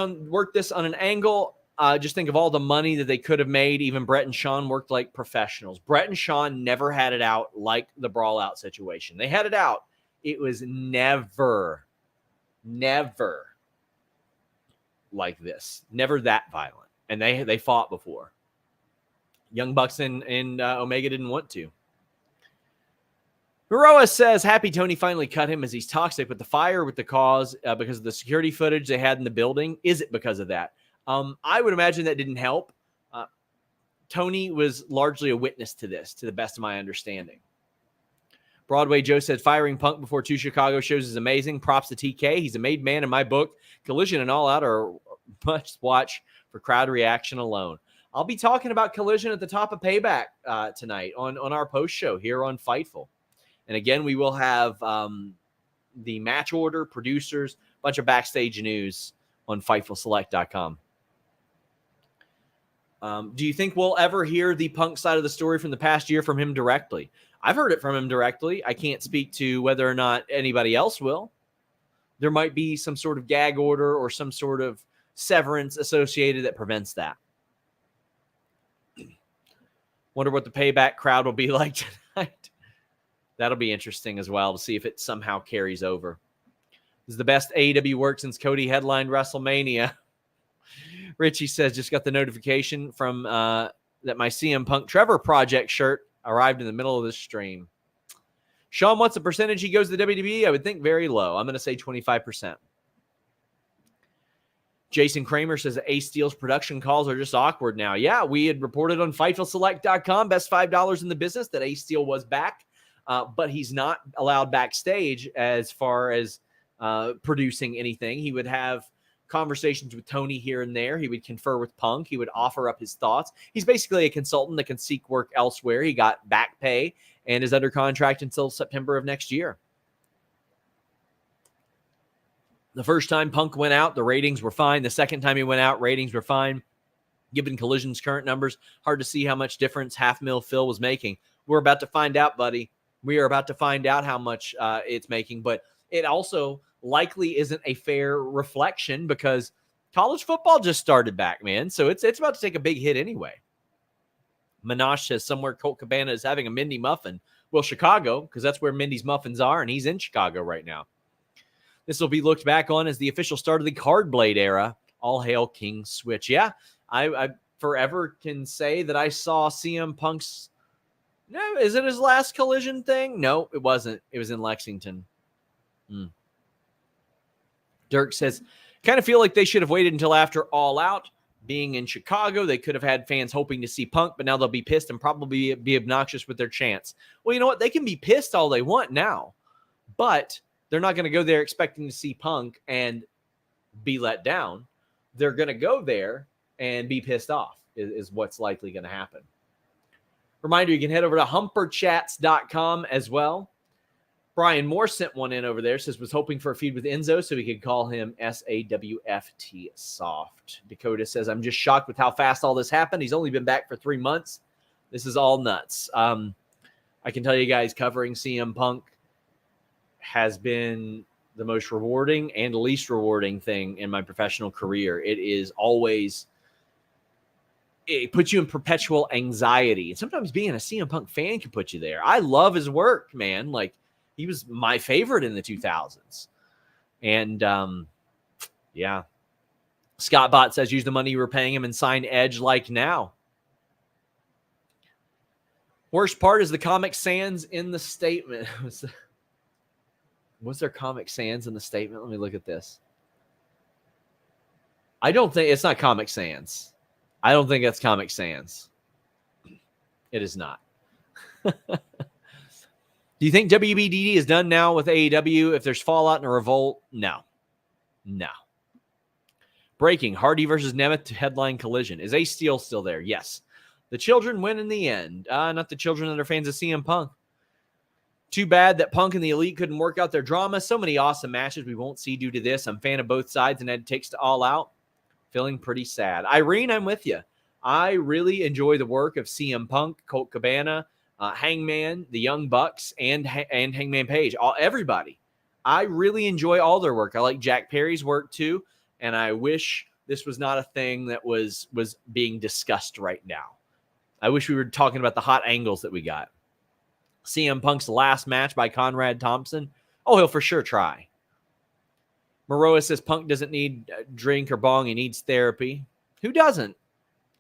this on an angle? Just think of all the money that they could have made. Even Brett and Shawn worked like professionals. Brett and Shawn never had it out like the Brawl Out situation. They had it out. It was never like this. Never that violent. And they fought before. Young Bucks and Omega didn't want to. Heroa says, happy Tony finally cut him as he's toxic, but the fire with the cause because of the security footage they had in the building. Is it because of that? I would imagine that didn't help. Tony was largely a witness to this, to the best of my understanding. Broadway Joe said, firing Punk before 2 Chicago shows is amazing. Props to TK. He's a made man in my book. Collision and All Out are must watch for crowd reaction alone. I'll be talking about Collision at the top of Payback tonight on our post show here on Fightful. And again, we will have the match order, producers, a bunch of backstage news on FightfulSelect.com. Do you think we'll ever hear the Punk side of the story from the past year from him directly? I've heard it from him directly. I can't speak to whether or not anybody else will. There might be some sort of gag order or some sort of severance associated that prevents that. Wonder what the Payback crowd will be like tonight. That'll be interesting as well to see if it somehow carries over. This is the best AEW work since Cody headlined WrestleMania. Richie says, just got the notification from that my CM Punk Trevor Project shirt arrived in the middle of this stream. Sean, what's the percentage he goes to WWE? I would think very low. I'm going to say 25%. Jason Kramer says that Ace Steel's production calls are just awkward now. Yeah, we had reported on FightfulSelect.com, best $5 in the business, that Ace Steel was back, but he's not allowed backstage as far as producing anything. He would have conversations with Tony here and there. He would confer with Punk. He would offer up his thoughts. He's basically a consultant that can seek work elsewhere. He got back pay and is under contract until September of next year. The first time Punk went out, the ratings were fine. The second time he went out, ratings were fine. Given Collision's current numbers, hard to see how much difference Half Mil Phil was making. We're about to find out, buddy. We are about to find out how much it's making, but it also likely isn't a fair reflection because college football just started back, man. So it's about to take a big hit anyway. Minash says somewhere Colt Cabana is having a Mindy muffin. Well, Chicago, because that's where Mindy's muffins are, and he's in Chicago right now. This will be looked back on as the official start of the Card Blade era. All hail King Switch. Yeah, I forever can say that I saw CM Punk's... No, is it his last Collision thing? No, it wasn't. It was in Lexington. Dirk says, kind of feel like they should have waited until after All Out. Being in Chicago, they could have had fans hoping to see Punk, but now they'll be pissed and probably be obnoxious with their chants. Well, you know what? They can be pissed all they want now, but they're not going to go there expecting to see Punk and be let down. They're going to go there and be pissed off is what's likely going to happen. Reminder, you can head over to humperchats.com as well. Brian Moore sent one in over there, says was hoping for a feud with Enzo so we could call him SAWFT Soft. Dakota says, I'm just shocked with how fast all this happened. He's only been back for 3 months. This is all nuts. I can tell you guys, covering CM Punk has been the most rewarding and least rewarding thing in my professional career. It is always, it puts you in perpetual anxiety. And sometimes being a CM Punk fan can put you there. I love his work, man. Like, he was my favorite in the 2000s. And, yeah. Scott Bott says, use the money you were paying him and sign Edge like now. Worst part is the Comic Sans in the statement. Was there Comic Sans in the statement? Let me look at this. I don't think it's not Comic Sans. I don't think that's Comic Sans. It is not. Do you think WBDD is done now with AEW? If there's fallout and a revolt? No. Breaking. Hardy versus Nemeth to headline Collision. Is Ace Steel still there? Yes. The children win in the end. Not the children that are fans of CM Punk. Too bad that Punk and the Elite couldn't work out their drama. So many awesome matches we won't see due to this. I'm a fan of both sides, and it takes to All Out. Feeling pretty sad. Irene, I'm with you. I really enjoy the work of CM Punk, Colt Cabana, Hangman, the Young Bucks, and Hangman Page. Everybody. I really enjoy all their work. I like Jack Perry's work too, and I wish this was not a thing that was being discussed right now. I wish we were talking about the hot angles that we got. CM Punk's last match by Conrad Thompson. Oh, he'll for sure try. Maroa says Punk doesn't need a drink or bong. He needs therapy. Who doesn't?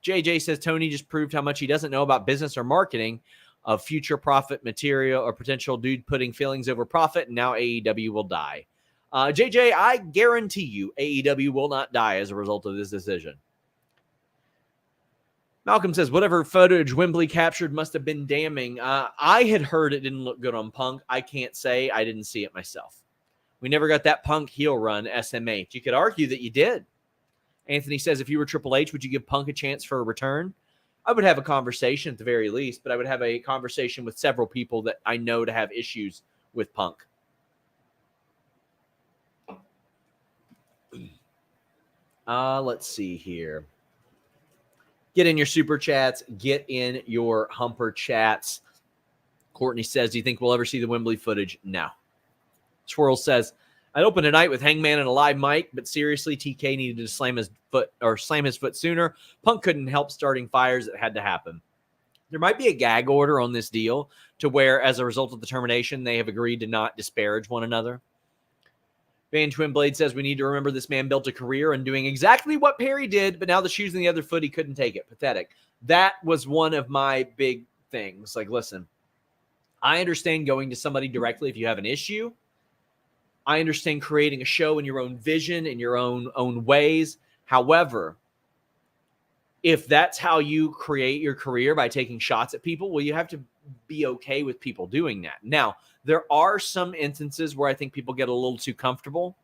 JJ says Tony just proved how much he doesn't know about business or marketing of future profit material or potential dude putting feelings over profit, and now AEW will die. JJ, I guarantee you AEW will not die as a result of this decision. Malcolm says, whatever footage Wembley captured must have been damning. I had heard it didn't look good on Punk. I can't say. I didn't see it myself. We never got that Punk heel run, SMH. You could argue that you did. Anthony says, if you were Triple H, would you give Punk a chance for a return? I would have a conversation at the very least, but I would have a conversation with several people that I know to have issues with Punk. Let's see here. Get in your super chats. Get in your Humper chats. Courtney says, do you think we'll ever see the Wembley footage? No. Swirl says, I'd open tonight with Hangman and a live mic, but seriously, TK needed to slam his foot sooner. Punk couldn't help starting fires that had to happen. There might be a gag order on this deal to where, as a result of the termination, they have agreed to not disparage one another. Van Twinblade says, we need to remember this man built a career in doing exactly what Perry did, but now the shoe's in the other foot, he couldn't take it. Pathetic. That was one of my big things. Like, listen, I understand going to somebody directly if you have an issue. I understand creating a show in your own vision, in your own ways. However, if that's how you create your career by taking shots at people, well, you have to be okay with people doing that. Now, there are some instances where I think people get a little too comfortable.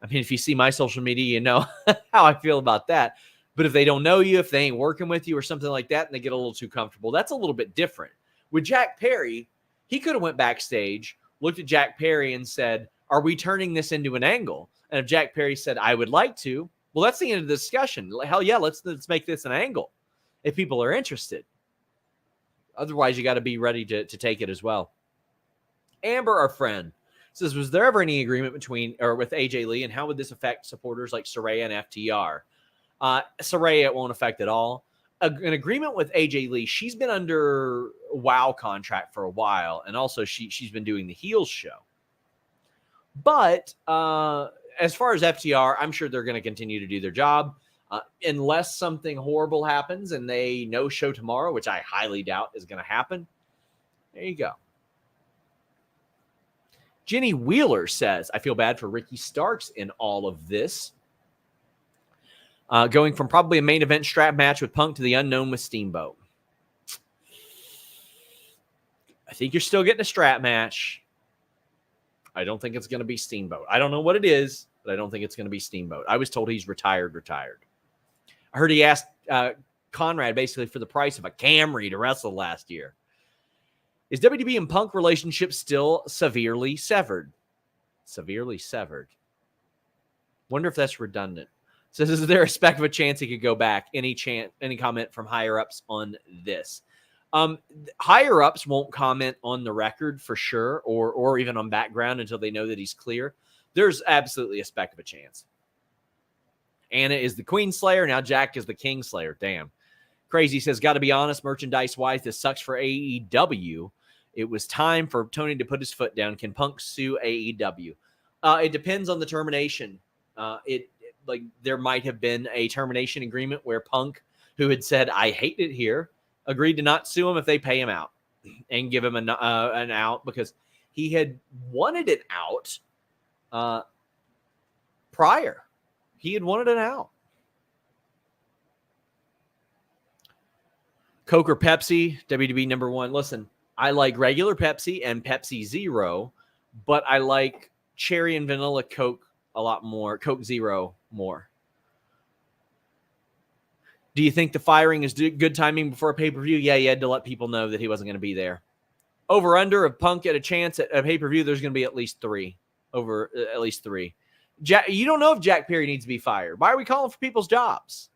I mean, if you see my social media, you know how I feel about that. But if they don't know you, if they ain't working with you or something like that, and they get a little too comfortable, that's a little bit different. With Jack Perry, he could have went backstage, looked at Jack Perry and said, are we turning this into an angle? And if Jack Perry said, I would like to, well, that's the end of the discussion. Hell yeah, let's make this an angle if people are interested. Otherwise, you got to be ready to take it as well. Amber, our friend, says, was there ever any agreement with AJ Lee, and how would this affect supporters like Saraya and FTR? Saraya, it won't affect at all. An agreement with AJ Lee, she's been under a WOW contract for a while, and also she's been doing the Heels show. But as far as FTR, I'm sure they're going to continue to do their job. Unless something horrible happens and they no-show tomorrow, which I highly doubt is going to happen. There you go. Jenny Wheeler says, I feel bad for Ricky Starks in all of this. Going from probably a main event strap match with Punk to the unknown with Steamboat. I think you're still getting a strap match. I don't think it's going to be Steamboat. I don't know what it is, but I don't think it's going to be Steamboat. I was told he's retired. I heard he asked Conrad basically for the price of a Camry to wrestle last year. Is WWE and Punk relationship still severely severed? Severely severed. Wonder if that's redundant. Says, is there a speck of a chance he could go back? Any comment from higher-ups on this? Higher-ups won't comment on the record for sure, or even on background until they know that he's clear. There's absolutely a speck of a chance. Anna is the Queen Slayer. Now Jack is the King Slayer. Damn. Crazy says, got to be honest, merchandise-wise, this sucks for AEW. It was time for Tony to put his foot down. Can Punk sue AEW? It depends on the termination. There might have been a termination agreement where Punk, who had said, I hate it here, agreed to not sue him if they pay him out and give him an out because he had wanted it out prior. He had wanted it out. Coke or Pepsi, WWE number one. Listen, I like regular Pepsi and Pepsi Zero, but I like cherry and vanilla Coke a lot more. Coke Zero more. Do you think the firing is good timing before a pay-per-view? Yeah, you had to let people know that he wasn't going to be there. Over under of Punk at a chance at a pay-per-view, there's going to be at least three. At least three. You don't know if Jack Perry needs to be fired. Why are we calling for people's jobs?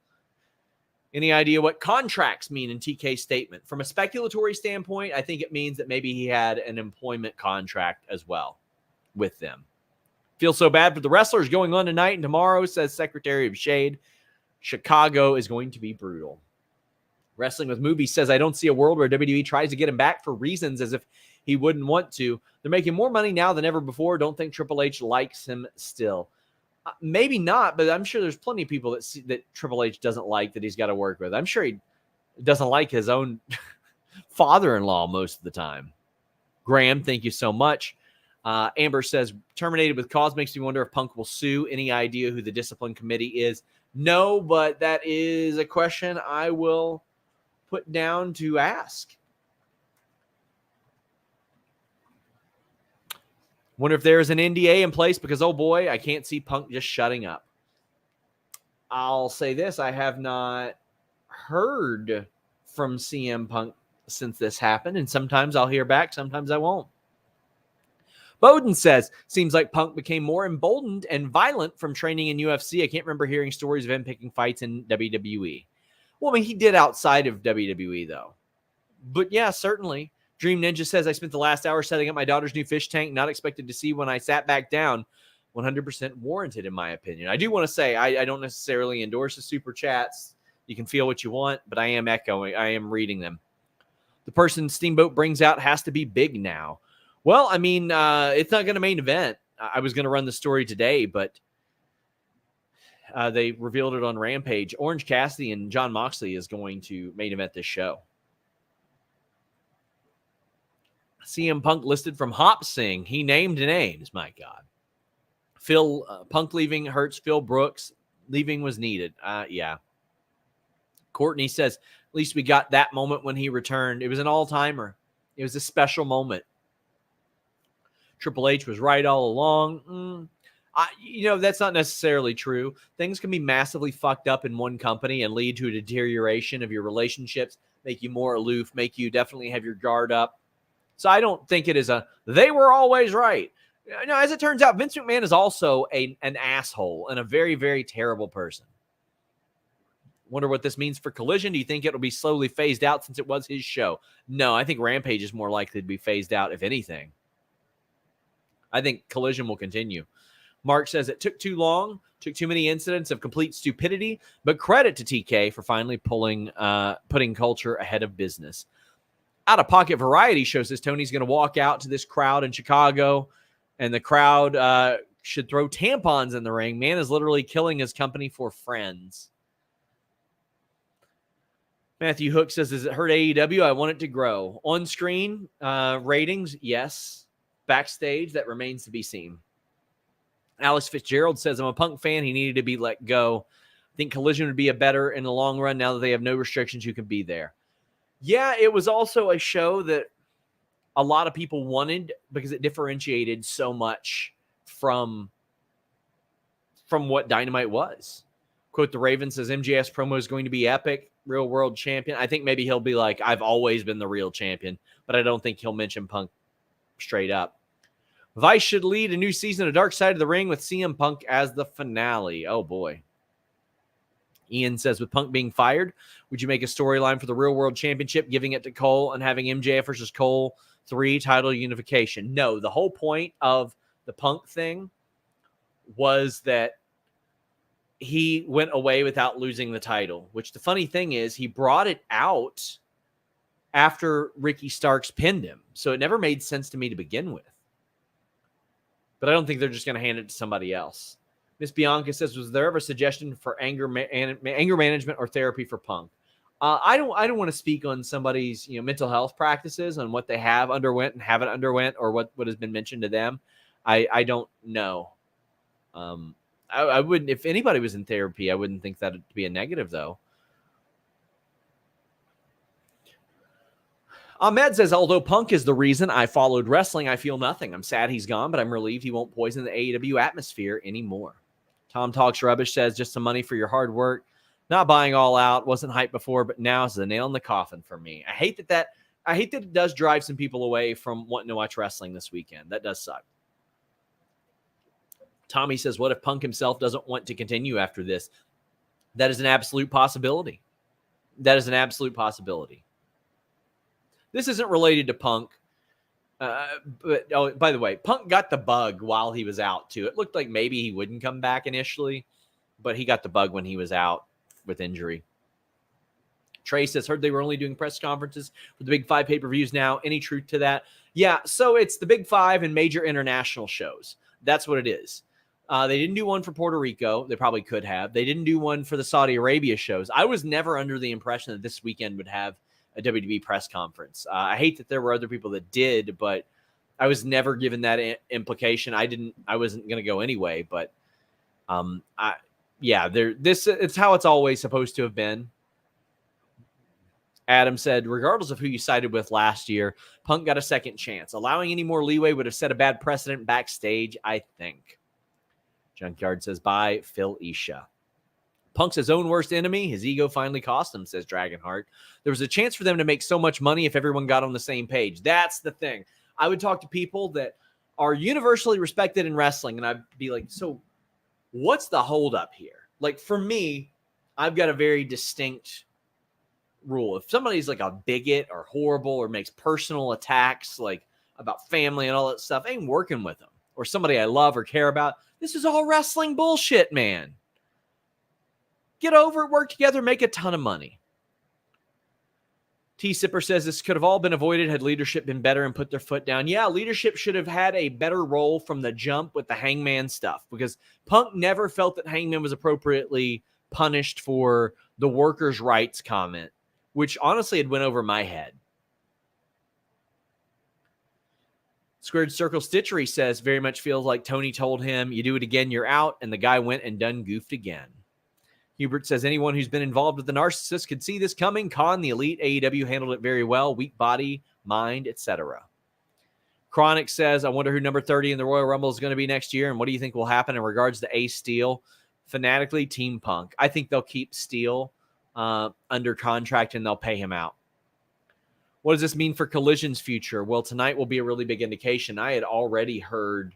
Any idea what contracts mean in TK's statement? From a speculatory standpoint, I think it means that maybe he had an employment contract as well with them. Feel so bad for the wrestlers going on tonight and tomorrow, says Secretary of Shade. Chicago is going to be brutal. Wrestling with Movies says, I don't see a world where WWE tries to get him back for reasons as if he wouldn't want to. They're making more money now than ever before. Don't think Triple H likes him still. Maybe not, but I'm sure there's plenty of people that Triple H doesn't like that he's got to work with. I'm sure he doesn't like his own father-in-law most of the time. Graham, thank you so much. Amber says, terminated with cause makes me wonder if Punk will sue. Any idea who the discipline committee is? No, but that is a question I will put down to ask. Wonder if there's an NDA in place because, oh boy, I can't see Punk just shutting up. I'll say this. I have not heard from CM Punk since this happened, and sometimes I'll hear back, sometimes I won't. Bowden says, seems like Punk became more emboldened and violent from training in UFC. I can't remember hearing stories of him picking fights in WWE. Well, I mean, he did outside of WWE, though. But yeah, certainly. Dream Ninja says, I spent the last hour setting up my daughter's new fish tank, not expected to see when I sat back down. 100% warranted, in my opinion. I do want to say, I don't necessarily endorse the super chats. You can feel what you want, but I am reading them. The person Steamboat brings out has to be big now. Well, I mean, it's not going to main event. I was going to run the story today, but they revealed it on Rampage. Orange Cassidy and Jon Moxley is going to main event this show. CM Punk listed from Hop Sing. He named names, my God. Punk leaving hurts Phil Brooks. Leaving was needed. Yeah. Courtney says, at least we got that moment when he returned. It was an all-timer. It was a special moment. Triple H was right all along. That's not necessarily true. Things can be massively fucked up in one company and lead to a deterioration of your relationships, make you more aloof, make you definitely have your guard up. So I don't think it is they were always right. No, as it turns out, Vince McMahon is also an asshole and a very, very terrible person. Wonder what this means for Collision. Do you think it'll be slowly phased out since it was his show? No, I think Rampage is more likely to be phased out, if anything. I think Collision will continue. Mark says it took too long, took too many incidents of complete stupidity, but credit to TK for finally putting culture ahead of business. Out of Pocket Variety shows us Tony's going to walk out to this crowd in Chicago, and the crowd should throw tampons in the ring. Man is literally killing his company for friends. Matthew Hook says, does it hurt AEW? I want it to grow. On screen, ratings, yes. Backstage, that remains to be seen. Alex Fitzgerald says, I'm a Punk fan. He needed to be let go. I think Collision would be a better in the long run now that they have no restrictions. You can be there. Yeah, it was also a show that a lot of people wanted because it differentiated so much from what Dynamite was. Quote the Raven says, MJF's promo is going to be epic. Real world champion. I think maybe he'll be like, I've always been the real champion, but I don't think he'll mention Punk straight up. Vice should lead a new season of Dark Side of the Ring with CM Punk as the finale. Oh boy. Ian says, with Punk being fired, would you make a storyline for the Real World Championship, giving it to Cole and having MJF versus Cole 3 title unification? No, the whole point of the Punk thing was that he went away without losing the title, which the funny thing is he brought it out after Ricky Starks pinned him. So it never made sense to me to begin with. But I don't think they're just going to hand it to somebody else. Miss Bianca says, was there ever a suggestion for anger management or therapy for Punk? I don't want to speak on somebody's mental health practices, on what they have underwent and haven't underwent, or what has been mentioned to them. I don't know. I wouldn't, if anybody was in therapy, I wouldn't think that would be a negative, though. Ahmed says, although Punk is the reason I followed wrestling, I feel nothing. I'm sad he's gone, but I'm relieved he won't poison the AEW atmosphere anymore. Tom Talks Rubbish says, just some money for your hard work. Not buying All Out. Wasn't hyped before, but now it's a nail in the coffin for me. I hate that it does drive some people away from wanting to watch wrestling this weekend. That does suck. Tommy says, what if Punk himself doesn't want to continue after this? That is an absolute possibility. That is an absolute possibility. This isn't related to Punk. But by the way, Punk got the bug while he was out, too. It looked like maybe he wouldn't come back initially, but he got the bug when he was out with injury. Trey says, heard they were only doing press conferences for the Big 5 pay-per-views now. Any truth to that? Yeah, so it's the Big 5 and major international shows. That's what it is. They didn't do one for Puerto Rico. They probably could have. They didn't do one for the Saudi Arabia shows. I was never under the impression that this weekend would have a WWE press conference. I hate that there were other people that did, but I was never given that implication. I wasn't going to go anyway, but it's how it's always supposed to have been. Adam said, regardless of who you sided with last year, Punk got a second chance. Allowing any more leeway would have set a bad precedent backstage, I think. Junkyard says, bye, Phil Isha. Punk's his own worst enemy. His ego finally cost him, says Dragonheart. There was a chance for them to make so much money if everyone got on the same page. That's the thing. I would talk to people that are universally respected in wrestling, and I'd be like, so what's the holdup here? Like, for me, I've got a very distinct rule. If somebody's like a bigot or horrible or makes personal attacks like about family and all that stuff, I ain't working with them. Or somebody I love or care about. This is all wrestling bullshit, man. Get over it, work together, make a ton of money. T-Sipper says this could have all been avoided had leadership been better and put their foot down. Yeah, leadership should have had a better role from the jump with the Hangman stuff, because Punk never felt that Hangman was appropriately punished for the workers' rights comment, which honestly had went over my head. Squared Circle Stitchery says, very much feels like Tony told him, you do it again, you're out, and the guy went and done goofed again. Hubert says anyone who's been involved with the narcissist could see this coming. Con, the elite, AEW handled it very well. Weak body, mind, etc. Chronic says, I wonder who number 30 in the Royal Rumble is going to be next year, and what do you think will happen in regards to Ace Steel? Fanatically, Team Punk. I think they'll keep Steel under contract and they'll pay him out. What does this mean for Collision's future? Well, tonight will be a really big indication. I had already heard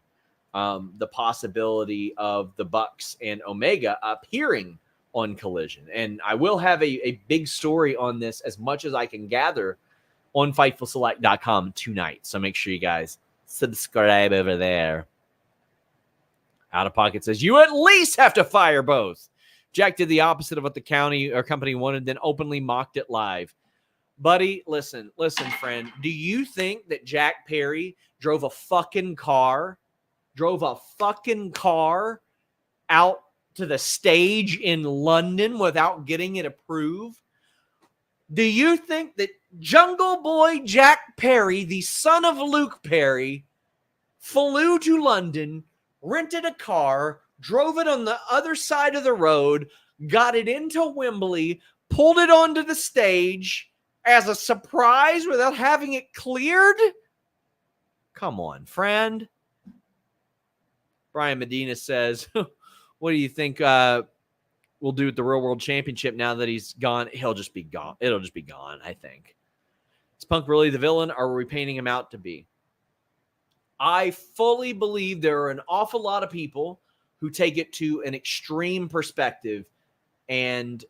the possibility of the Bucks and Omega appearing on Collision. And I will have a big story on this as much as I can gather on FightfulSelect.com tonight. So make sure you guys subscribe over there. Out of Pocket says, you at least have to fire both. Jack did the opposite of what the county or company wanted, then openly mocked it live. Buddy, listen, friend. Do you think that Jack Perry drove a fucking car out to the stage in London without getting it approved? Do you think that Jungle Boy Jack Perry, the son of Luke Perry, flew to London, rented a car, drove it on the other side of the road, got it into Wembley, pulled it onto the stage as a surprise without having it cleared? Come on, friend. Brian Medina says, what do you think we'll do with the Real World Championship now that he's gone? He'll just be gone. It'll just be gone, I think. Is Punk really the villain, or are we painting him out to be? I fully believe there are an awful lot of people who take it to an extreme perspective and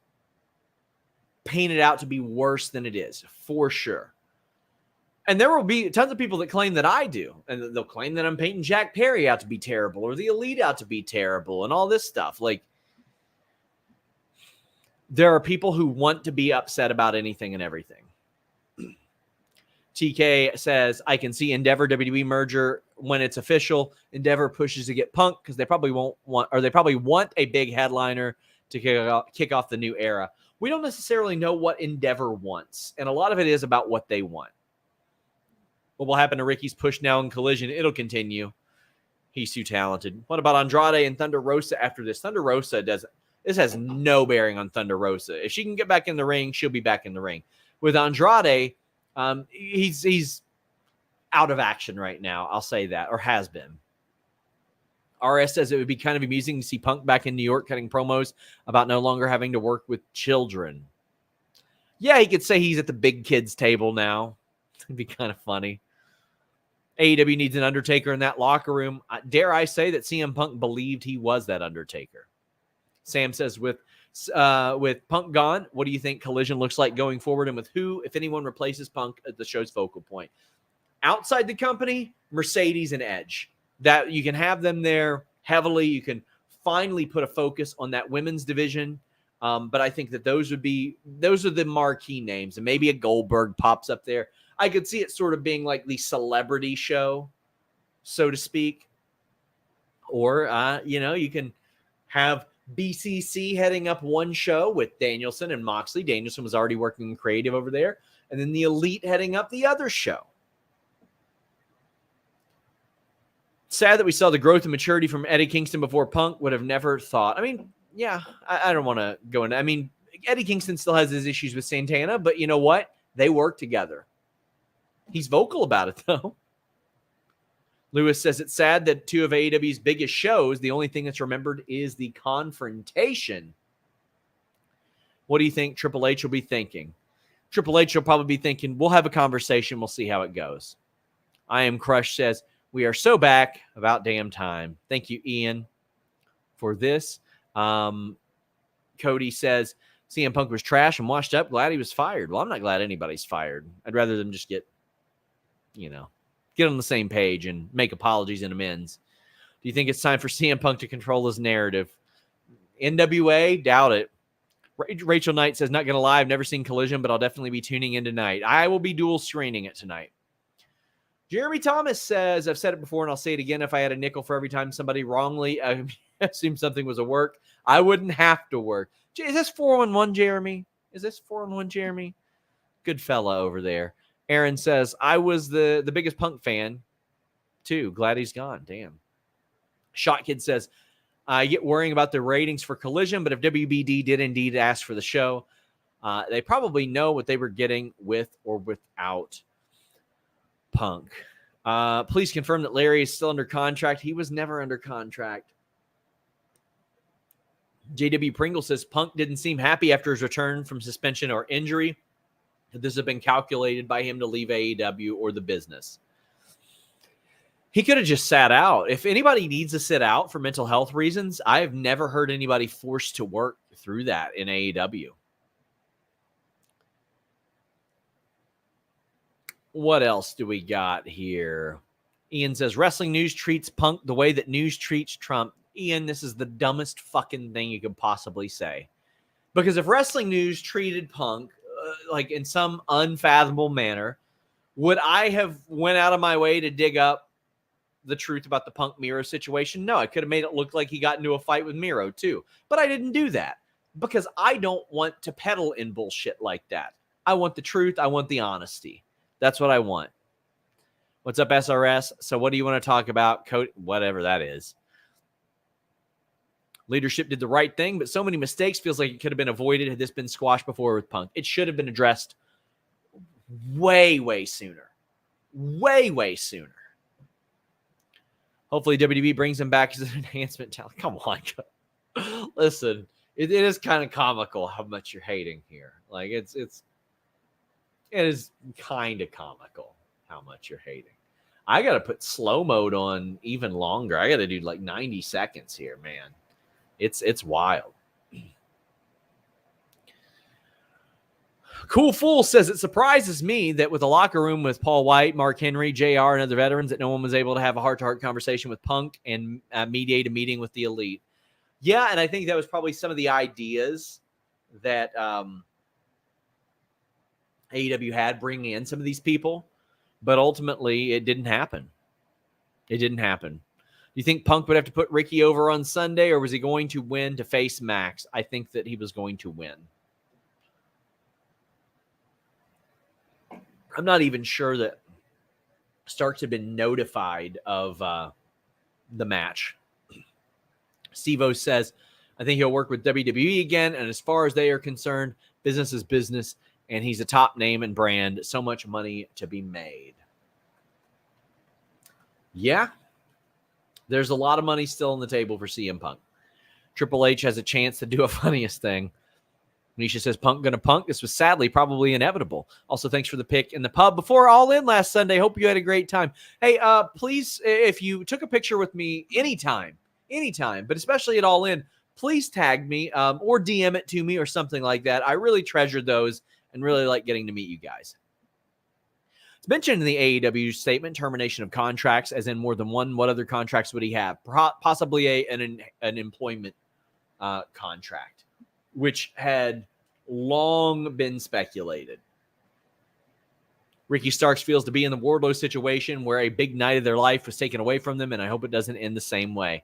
paint it out to be worse than it is, for sure. And there will be tons of people that claim that I do, and they'll claim that I'm painting Jack Perry out to be terrible or the Elite out to be terrible and all this stuff. Like, there are people who want to be upset about anything and everything. TK says, I can see Endeavor WWE merger when it's official. Endeavor pushes to get Punk because they probably want a big headliner to kick off the new era. We don't necessarily know what Endeavor wants, and a lot of it is about what they want. What will happen to Ricky's push now in Collision? It'll continue. He's too talented. What about Andrade and Thunder Rosa after this? Thunder Rosa doesn't. This has no bearing on Thunder Rosa. If she can get back in the ring, she'll be back in the ring. With Andrade, he's out of action right now. I'll say that, or has been. RS says it would be kind of amusing to see Punk back in New York cutting promos about no longer having to work with children. Yeah, he could say he's at the big kids table now. It'd be kind of funny. AEW needs an Undertaker in that locker room. Dare I say that CM Punk believed he was that Undertaker? Sam says, with Punk gone, what do you think Collision looks like going forward, and with who, if anyone, replaces Punk at the show's focal point? Outside the company, Mercedes and Edge. That you can have them there heavily. You can finally put a focus on that women's division. But I think that those are the marquee names, and maybe a Goldberg pops up there. I could see it sort of being like the celebrity show, so to speak. Or, you can have BCC heading up one show with Danielson and Moxley. Danielson was already working creative over there. And then the Elite heading up the other show. Sad that we saw the growth and maturity from Eddie Kingston before Punk. Would have never thought. I mean, yeah, I don't want to go into. I mean, Eddie Kingston still has his issues with Santana, but you know what? They work together. He's vocal about it, though. Lewis says it's sad that two of AEW's biggest shows, the only thing that's remembered is the confrontation. What do you think Triple H will be thinking? Triple H will probably be thinking, we'll have a conversation. We'll see how it goes. I Am Crushed says, we are so back. About damn time. Thank you, Ian, for this. Cody says, CM Punk was trash and washed up. Glad he was fired. Well, I'm not glad anybody's fired. I'd rather them just get on the same page and make apologies and amends. Do you think it's time for CM Punk to control his narrative? NWA? Doubt it. Rachel Knight says, not going to lie, I've never seen Collision, but I'll definitely be tuning in tonight. I will be dual screening it tonight. Jeremy Thomas says, I've said it before and I'll say it again, if I had a nickel for every time somebody wrongly assumed something was a work, I wouldn't have to work. Is this 411, Jeremy? Is this 411, Jeremy? Good fella over there. Aaron says, I was the biggest Punk fan, too. Glad he's gone. Damn. Shot Kid says, I get worrying about the ratings for Collision, but if WBD did indeed ask for the show, they probably know what they were getting with or without Punk. Please confirm that Larry is still under contract. He was never under contract. JW Pringle says Punk didn't seem happy after his return from suspension or injury. Could this have been calculated by him to leave AEW or the business? He could have just sat out. If anybody needs to sit out for mental health reasons, I have never heard anybody forced to work through that in AEW. What else do we got here? Ian says, wrestling news treats Punk the way that news treats Trump. Ian, this is the dumbest fucking thing you could possibly say. Because if wrestling news treated Punk like in some unfathomable manner, would I have went out of my way to dig up the truth about the Punk Miro situation? No, I could have made it look like he got into a fight with Miro too. But I didn't do that because I don't want to peddle in bullshit like that. I want the truth. I want the honesty. That's what I want. What's up, SRS? So what do you want to talk about? Code, whatever that is. Leadership did the right thing, but so many mistakes feels like it could have been avoided had this been squashed before with Punk. It should have been addressed way, way sooner. Way, way sooner. Hopefully WWE brings him back as an enhancement talent. Come on. Listen, it is kind of comical how much you're hating here. Like it is kind of comical how much you're hating. I got to put slow mode on even longer. I got to do like 90 seconds here, man. It's wild. Cool Fool says it surprises me that with a locker room with Paul White, Mark Henry, JR, and other veterans that no one was able to have a heart-to-heart conversation with Punk and mediate a meeting with the Elite. Yeah, and I think that was probably some of the ideas that AEW had bringing in some of these people, but ultimately it didn't happen. It didn't happen. Do you think Punk would have to put Ricky over on Sunday, or was he going to win to face Max? I think that he was going to win. I'm not even sure that Starks had been notified of the match. Steve-O says, I think he'll work with WWE again, and as far as they are concerned, business is business, and he's a top name and brand. So much money to be made. Yeah. There's a lot of money still on the table for CM Punk. Triple H has a chance to do a funniest thing. Nisha says, Punk gonna punk. This was sadly probably inevitable. Also, thanks for the pick in the pub before All In last Sunday. Hope you had a great time. Hey, please, if you took a picture with me anytime, but especially at All In, please tag me or DM it to me or something like that. I really treasured those and really like getting to meet you guys. It's mentioned in the AEW statement, termination of contracts, as in more than one. What other contracts would he have? Possibly an employment contract, which had long been speculated. Ricky Starks feels to be in the Wardlow situation where a big night of their life was taken away from them, and I hope it doesn't end the same way.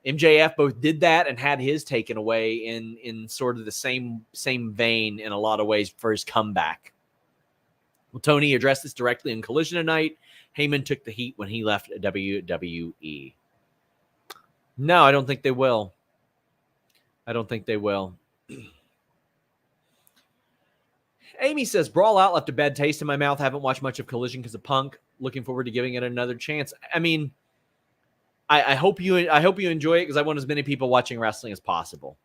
MJF both did that and had his taken away in sort of the same vein in a lot of ways for his comeback. Well, Tony addressed this directly in Collision tonight. Heyman took the heat when he left WWE. No, I don't think they will. Amy says, Brawl Out left a bad taste in my mouth. Haven't watched much of Collision because of Punk. Looking forward to giving it another chance. I mean, I hope you enjoy it because I want as many people watching wrestling as possible.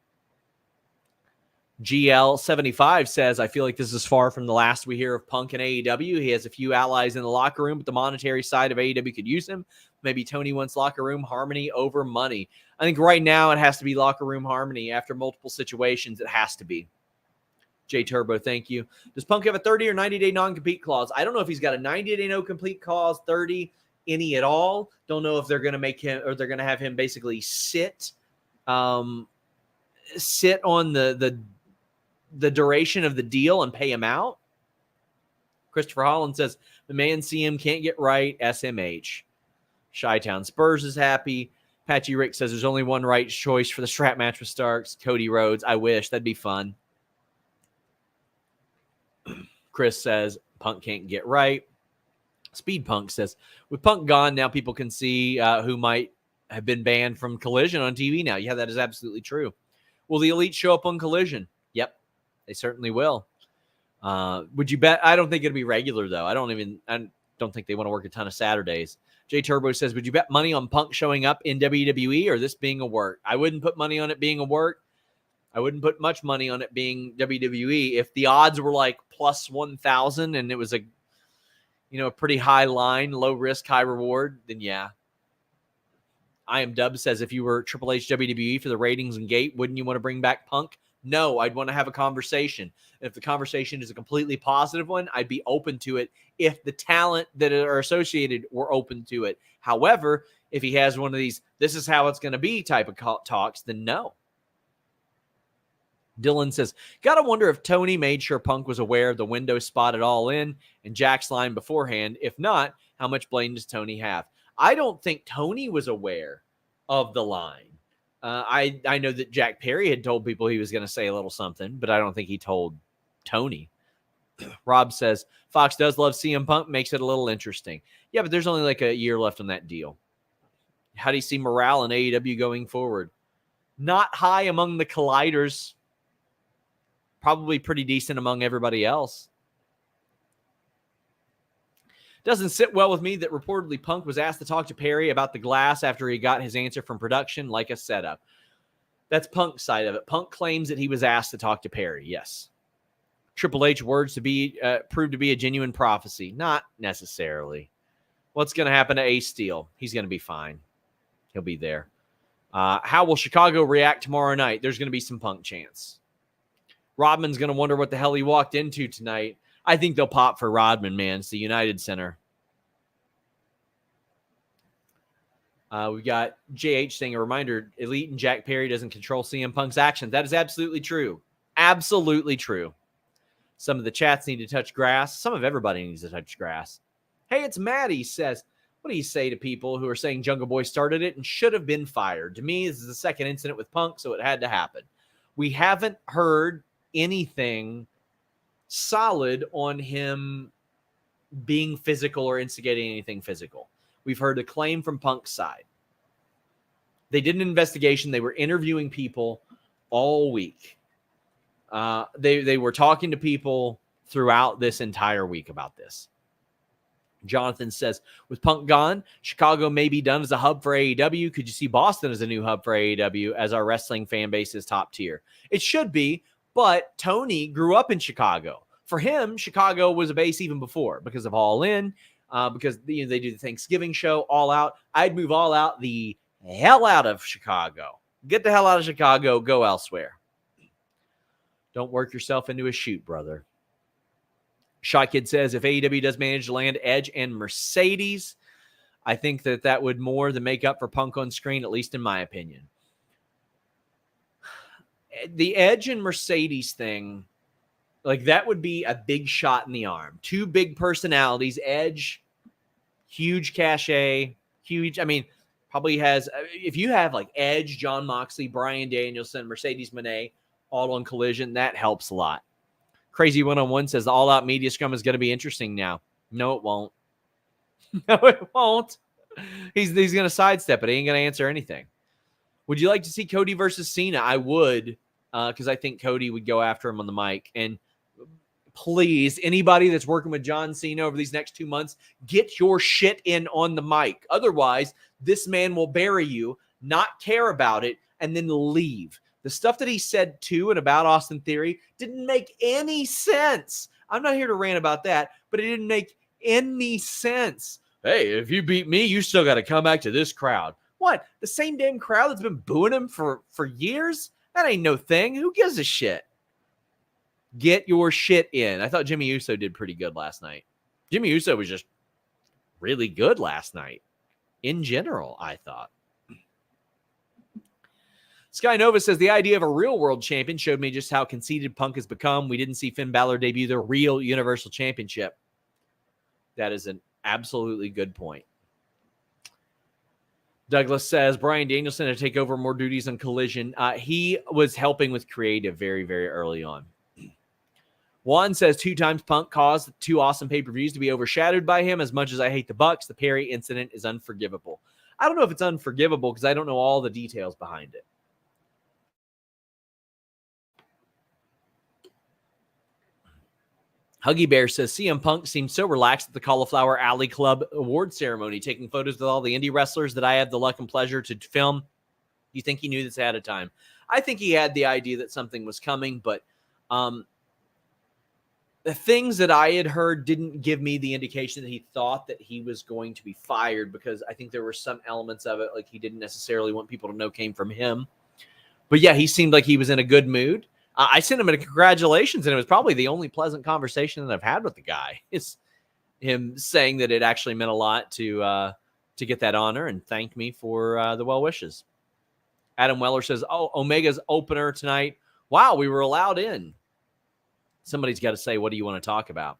GL75 says, I feel like this is far from the last we hear of Punk and AEW. He has a few allies in the locker room, but the monetary side of AEW could use him. Maybe Tony wants locker room harmony over money. I think right now it has to be locker room harmony. After multiple situations, it has to be. J Turbo, thank you. Does Punk have a 30 or 90-day non-compete clause? I don't know if he's got a 90-day no-compete clause, 30, any at all. Don't know if they're going to make him, or they're going to have him basically sit on the duration of the deal and pay him out. Christopher Holland says, the man CM can't get right, SMH. Chi-Town Spurs is happy. Patchy Rick says there's only one right choice for the strap match with Starks. Cody Rhodes. I wish. That'd be fun. Chris says Punk can't get right. Speed Punk says, with Punk gone, now people can see who might have been banned from Collision on TV now. Yeah, that is absolutely true. Will the Elite show up on Collision? Yep, they certainly will. Would you bet? I don't think it'll be regular, though. I don't think they want to work a ton of Saturdays. J Turbo says, would you bet money on Punk showing up in WWE or this being a work? I wouldn't put money on it being a work. I wouldn't put much money on it being WWE. If the odds were like plus 1,000 and it was a pretty high line, low risk, high reward, then yeah. I Am Dub says, if you were Triple H WWE for the ratings and gate, wouldn't you want to bring back Punk? No, I'd want to have a conversation. If the conversation is a completely positive one, I'd be open to it if the talent that are associated were open to it. However, if he has one of these, this is how it's going to be type of talks, then no. Dylan says, gotta wonder if Tony made sure Punk was aware of the window spotted all in and Jack's line beforehand. If not, how much blame does Tony have? I don't think Tony was aware of the line. I know that Jack Perry had told people he was going to say a little something, but I don't think he told Tony. Rob says, Fox does love CM Punk, makes it a little interesting. Yeah, but there's only like a year left on that deal. How do you see morale in AEW going forward? Not high among the colliders. Probably pretty decent among everybody else. Doesn't sit well with me that reportedly Punk was asked to talk to Perry about the glass after he got his answer from production like a setup. That's Punk's side of it. Punk claims that he was asked to talk to Perry. Yes. Triple H words to be proved to be a genuine prophecy. Not necessarily. What's going to happen to Ace Steel? He's going to be fine. He'll be there. How will Chicago react tomorrow night? There's going to be some Punk chants. Rodman's going to wonder what the hell he walked into tonight. I think they'll pop for Rodman, man. It's the United Center. We got JH saying, a reminder, Elite and Jack Perry doesn't control CM Punk's actions. That is absolutely true. Absolutely true. Some of the chats need to touch grass. Some of everybody needs to touch grass. Hey, it's Maddie says, what do you say to people who are saying Jungle Boy started it and should have been fired? To me, this is the second incident with Punk, so it had to happen. We haven't heard anything solid on him being physical or instigating anything physical. We've heard a claim from Punk's side. They did an investigation. They were interviewing people all week. They were talking to people throughout this entire week about this. Jonathan says, with Punk gone, Chicago may be done as a hub for AEW. Could you see Boston as a new hub for AEW as our wrestling fan base is top tier? It should be, but Tony grew up in Chicago. For him, Chicago was a base even before because of All In, because they do the Thanksgiving show, All Out. I'd move All Out the hell out of Chicago. Get the hell out of Chicago. Go elsewhere. Don't work yourself into a shoot, brother. Shot Kid says, if AEW does manage to land Edge and Mercedes, I think that would more than make up for Punk on screen, at least in my opinion. The Edge and Mercedes thing, like that would be a big shot in the arm. Two big personalities. Edge, huge cachet, huge. I mean, probably has, if you have like Edge, John Moxley, Bryan Danielson, Mercedes Moné, all on Collision, that helps a lot. Crazy 101 says the all-out media scrum is going to be interesting now. No, it won't. No, it won't. He's going to sidestep it. He ain't going to answer anything. Would you like to see Cody versus Cena? I would, because I think Cody would go after him on the mic. And please, anybody that's working with John Cena over these next 2 months, get your shit in on the mic. Otherwise, this man will bury you, not care about it, and then leave. The stuff that he said to and about Austin Theory didn't make any sense. I'm not here to rant about that, but it didn't make any sense. Hey, if you beat me, you still got to come back to this crowd. What? The same damn crowd that's been booing him for years? That ain't no thing. Who gives a shit? Get your shit in. I thought Jimmy Uso did pretty good last night. Jimmy Uso was just really good last night. In general, I thought. Sky Nova says, the idea of a real world champion showed me just how conceited Punk has become. We didn't see Finn Balor debut the real Universal Championship. That is an absolutely good point. Douglas says, Bryan Danielson to take over more duties on Collision. He was helping with creative very, very early on. Juan says, 2 times Punk caused 2 awesome pay-per-views to be overshadowed by him. As much as I hate the Bucks, the Perry incident is unforgivable. I don't know if it's unforgivable because I don't know all the details behind it. Huggy Bear says CM Punk seemed so relaxed at the Cauliflower Alley Club award ceremony, taking photos with all the indie wrestlers that I had the luck and pleasure to film. You think he knew this ahead of time? I think he had the idea that something was coming, but the things that I had heard didn't give me the indication that he thought that he was going to be fired, because I think there were some elements of it like he didn't necessarily want people to know came from him. But yeah, he seemed like he was in a good mood. I sent him a congratulations, and it was probably the only pleasant conversation that I've had with the guy. It's him saying that it actually meant a lot to get that honor and thank me for the well wishes. Adam Weller says, "Oh, Omega's opener tonight. Wow, we were allowed in." Somebody's got to say, what do you want to talk about?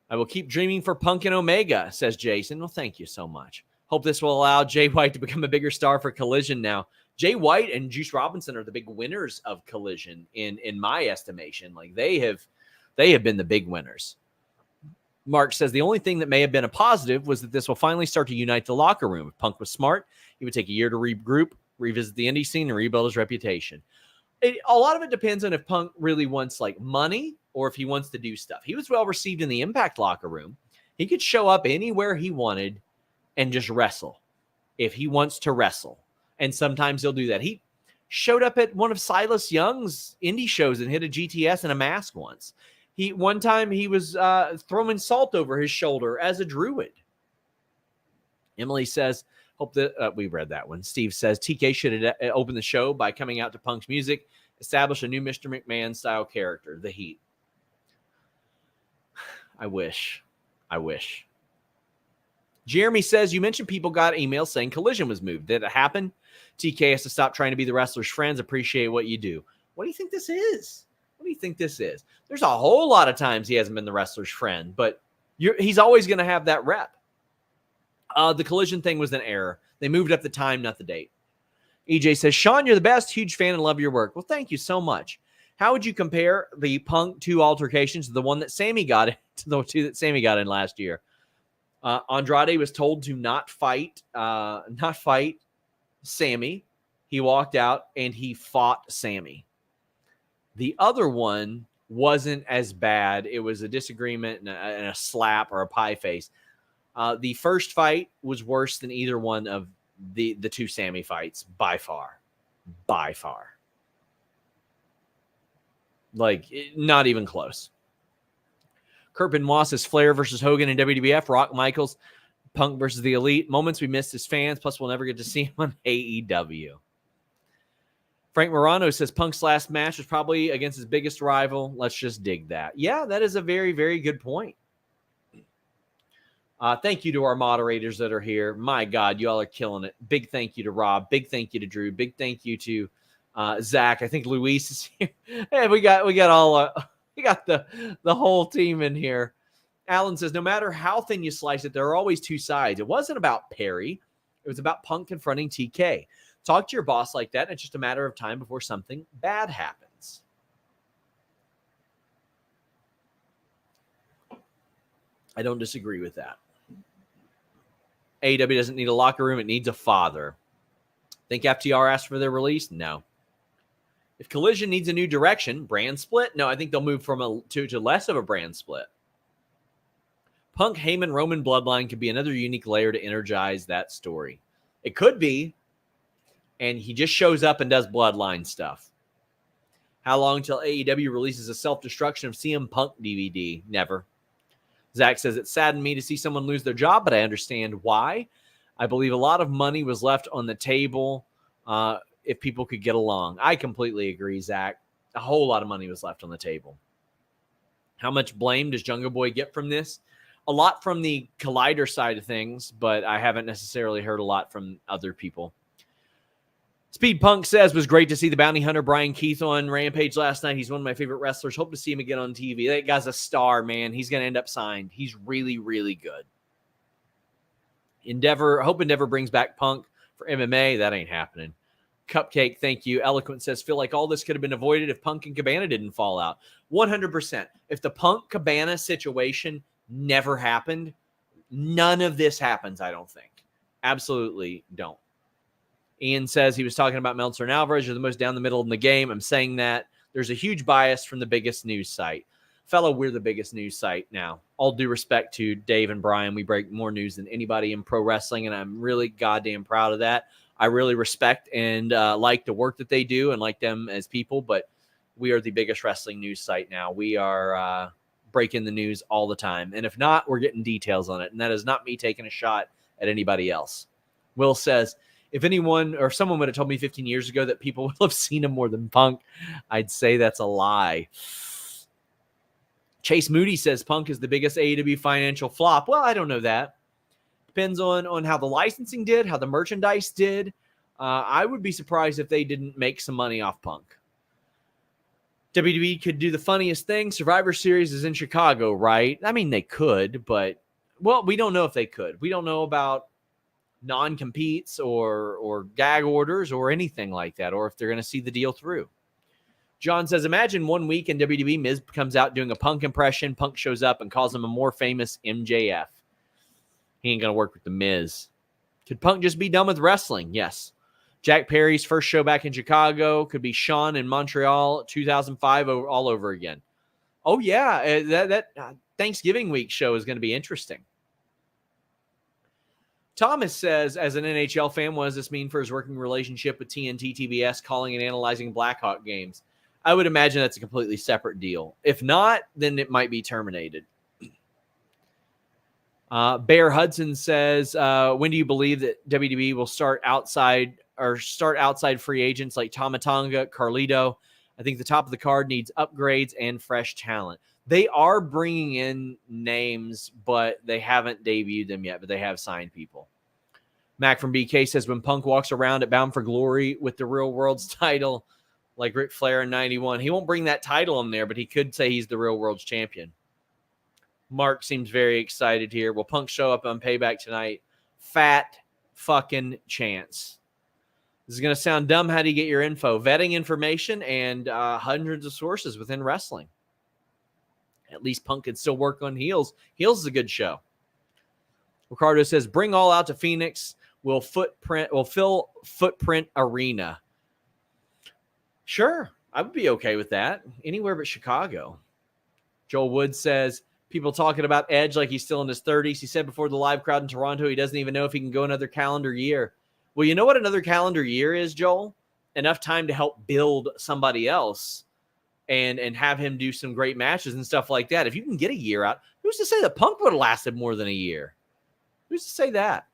I will keep dreaming for Punk and Omega, says Jason. Well, thank you so much. Hope this will allow Jay White to become a bigger star for Collision now. Jay White and Juice Robinson are the big winners of Collision in my estimation. Like they have been the big winners. Mark says the only thing that may have been a positive was that this will finally start to unite the locker room. If Punk was smart, he would take a year to regroup, revisit the indie scene, and rebuild his reputation. A lot of it depends on if Punk really wants like money or if he wants to do stuff. He was well received in the Impact locker room. He could show up anywhere he wanted and just wrestle if he wants to wrestle. And sometimes he'll do that. He showed up at one of Silas Young's indie shows and hit a GTS in a mask once. One time he was throwing salt over his shoulder as a druid. Emily says, hope that we read that one. Steve says TK should have opened the show by coming out to Punk's music, establish a new Mr. McMahon style character, the Heat. I wish. Jeremy says, you mentioned people got emails saying Collision was moved. Did it happen? TK has to stop trying to be the wrestler's friends. Appreciate what you do. What do you think this is? There's a whole lot of times he hasn't been the wrestler's friend, but he's always going to have that rep. The Collision thing was an error. They moved up the time, not the date. EJ says, Sean, you're the best. Huge fan and love your work. Well, thank you so much. How would you compare the Punk 2 altercations to the one that Sammy got in, to the 2 that Sammy got in last year? Andrade was told to not fight Sammy. He walked out and he fought Sammy. The other one wasn't as bad. It was a disagreement and a slap or a pie face. The first fight was worse than either one of the 2 Sammy fights by far. Like, not even close. Kurt Benoit says Flair versus Hogan in WWF, Rock Michaels, Punk versus the Elite. Moments we missed as fans, plus we'll never get to see him on AEW. Frank Morano says Punk's last match was probably against his biggest rival. Let's just dig that. Yeah, that is a very, very good point. Thank you to our moderators that are here. My God, y'all are killing it. Big thank you to Rob. Big thank you to Drew. Big thank you to Zach. I think Luis is here. Hey, we got the whole team in here. Alan says, no matter how thin you slice it, there are always 2 sides. It wasn't about Perry. It was about Punk confronting TK. Talk to your boss like that, and it's just a matter of time before something bad happens. I don't disagree with that. AEW doesn't need a locker room. It needs a father. Think FTR asked for their release? No. If Collision needs a new direction, brand split? No, I think they'll move from to less of a brand split. Punk, Heyman, Roman bloodline could be another unique layer to energize that story. It could be. And he just shows up and does bloodline stuff. How long till AEW releases a self-destruction of CM Punk DVD? Never. Zach says, it saddened me to see someone lose their job, but I understand why. I believe a lot of money was left on the table if people could get along. I completely agree, Zach. A whole lot of money was left on the table. How much blame does Jungle Boy get from this? A lot from the Collider side of things, but I haven't necessarily heard a lot from other people. Speed Punk says, was great to see the bounty hunter Brian Keith on Rampage last night. He's one of my favorite wrestlers. Hope to see him again on TV. That guy's a star, man. He's going to end up signed. He's really, really good. Hope Endeavor brings back Punk for MMA. That ain't happening. Cupcake, thank you. Eloquent says, feel like all this could have been avoided if Punk and Cabana didn't fall out. 100%. If the Punk Cabana situation never happened, none of this happens, I don't think. Absolutely don't. Ian says he was talking about Meltzer and Alvarez are the most down the middle in the game. I'm saying that there's a huge bias from the biggest news site. Fellow, we're the biggest news site now. All due respect to Dave and Brian, we break more news than anybody in pro wrestling, and I'm really goddamn proud of that. I really respect and like the work that they do and like them as people, but we are the biggest wrestling news site now. We are breaking the news all the time, and if not, we're getting details on it, and that is not me taking a shot at anybody else. Will says, if anyone or someone would have told me 15 years ago that people would have seen him more than Punk, I'd say that's a lie. Chase Moody says Punk is the biggest AEW financial flop. Well, I don't know that. Depends on how the licensing did, how the merchandise did. I would be surprised if they didn't make some money off Punk. WWE could do the funniest thing. Survivor Series is in Chicago, right? I mean, they could, but, well, we don't know if they could. We don't know about non-competes or gag orders or anything like that, or if they're going to see the deal through. John says, imagine 1 week in WWE, Miz comes out doing a Punk impression, Punk shows up and calls him a more famous MJF. He ain't going to work with the Miz. Could Punk just be done with wrestling? Yes. Jack Perry's first show back in Chicago could be Sean in Montreal 2005 all over again. Oh, yeah. That Thanksgiving week show is going to be interesting. Thomas says, as an NHL fan, what does this mean for his working relationship with TNT TBS, calling and analyzing Blackhawk games? I would imagine that's a completely separate deal. If not, then it might be terminated. Bear Hudson says, when do you believe that WWE will start outside free agents like Tama Tonga, Carlito? I think the top of the card needs upgrades and fresh talent. They are bringing in names, but they haven't debuted them yet, but they have signed people. Mac from BK says, when Punk walks around at Bound for Glory with the Real World's title, like Ric Flair in 91, he won't bring that title in there, but he could say he's the Real World's champion. Mark seems very excited here. Will Punk show up on Payback tonight? Fat fucking chance. This is going to sound dumb. How do you get your info? Vetting information and hundreds of sources within wrestling. At least Punk could still work on Heels. Heels is a good show. Ricardo says, bring All Out to Phoenix. Will fill Footprint Arena. Sure, I would be okay with that. Anywhere but Chicago. Joel Wood says, people talking about Edge like he's still in his 30s. He said before the live crowd in Toronto, he doesn't even know if he can go another calendar year. Well, you know what another calendar year is, Joel? Enough time to help build somebody else and have him do some great matches and stuff like that. If you can get a year out, who's to say that Punk would have lasted more than a year? Who's to say that?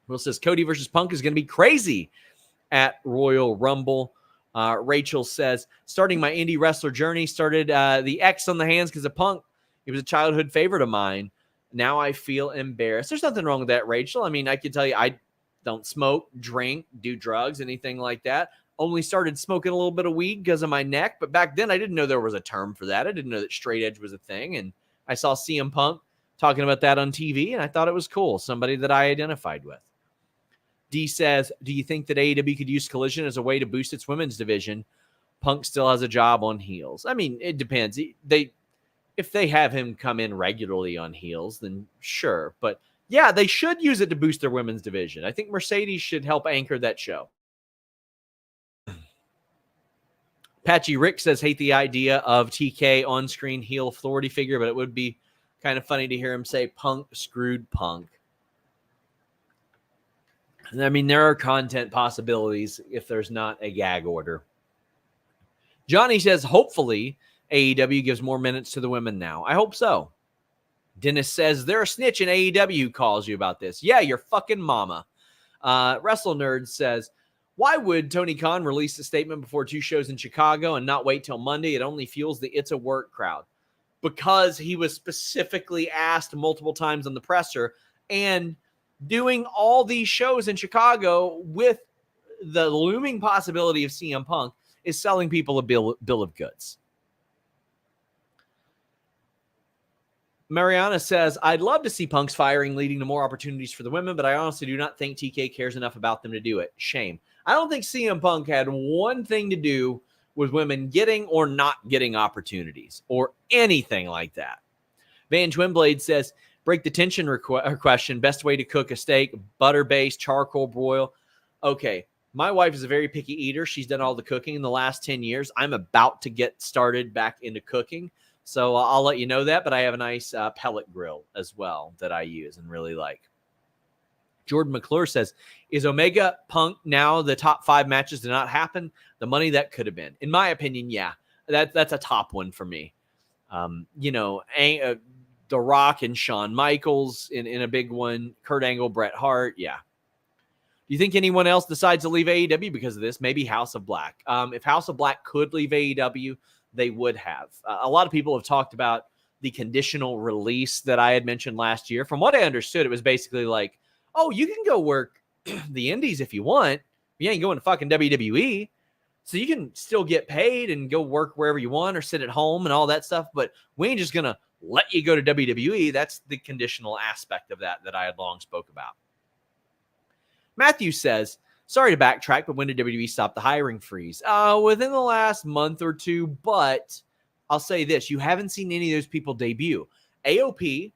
Will says Cody versus Punk is going to be crazy at Royal Rumble. Rachel says, starting my indie wrestler journey, started the X on the hands because of Punk. He was a childhood favorite of mine. Now I feel embarrassed. There's nothing wrong with that, Rachel. I mean, I can tell you, I don't smoke, drink, do drugs, anything like that. Only started smoking a little bit of weed because of my neck. But back then, I didn't know there was a term for that. I didn't know that straight edge was a thing. And I saw CM Punk talking about that on TV, and I thought it was cool. Somebody that I identified with. D says, do you think that AEW could use Collision as a way to boost its women's division? Punk still has a job on Heels. I mean, it depends. If they have him come in regularly on Heels, then sure. But yeah, they should use it to boost their women's division. I think Mercedes should help anchor that show. Patchy Rick says, hate the idea of TK on-screen heel authority figure, but it would be kind of funny to hear him say Punk screwed Punk. I mean, there are content possibilities if there's not a gag order. Johnny says, hopefully AEW gives more minutes to the women now. I hope so. Dennis says, they're a snitch in AEW who calls you about this. Yeah, your fucking mama. Wrestle Nerd says, why would Tony Khan release a statement before 2 shows in Chicago and not wait till Monday? It only fuels the it's a work crowd. Because he was specifically asked multiple times on the presser, and doing all these shows in Chicago with the looming possibility of CM Punk is selling people a bill of goods. Mariana says, I'd love to see Punk's firing leading to more opportunities for the women, but I honestly do not think TK cares enough about them to do it. Shame. I don't think CM Punk had one thing to do with women getting or not getting opportunities or anything like that. Van Twinblade says, Break the tension question. Best way to cook a steak: butter-based, charcoal broil. Okay, my wife is a very picky eater. She's done all the cooking in the last 10 years. I'm about to get started back into cooking, so I'll let you know that. But I have a nice pellet grill as well that I use and really like. Jordan McClure says, is Omega Punk now the top 5 matches did not happen? The money that could have been. In my opinion, yeah. That's a top one for me. The Rock and Shawn Michaels in a big one. Kurt Angle, Bret Hart. Yeah. Do you think anyone else decides to leave AEW because of this? Maybe House of Black. If House of Black could leave AEW, they would have. A lot of people have talked about the conditional release that I had mentioned last year. From what I understood, it was basically like, oh, you can go work the indies if you want. You ain't going to fucking WWE. So you can still get paid and go work wherever you want or sit at home and all that stuff. But we ain't just going to let you go to WWE. That's the conditional aspect of that I had long spoke about. Matthew says, sorry to backtrack, but when did WWE stop the hiring freeze? Within the last month or two, but I'll say this. You haven't seen any of those people debut. AOP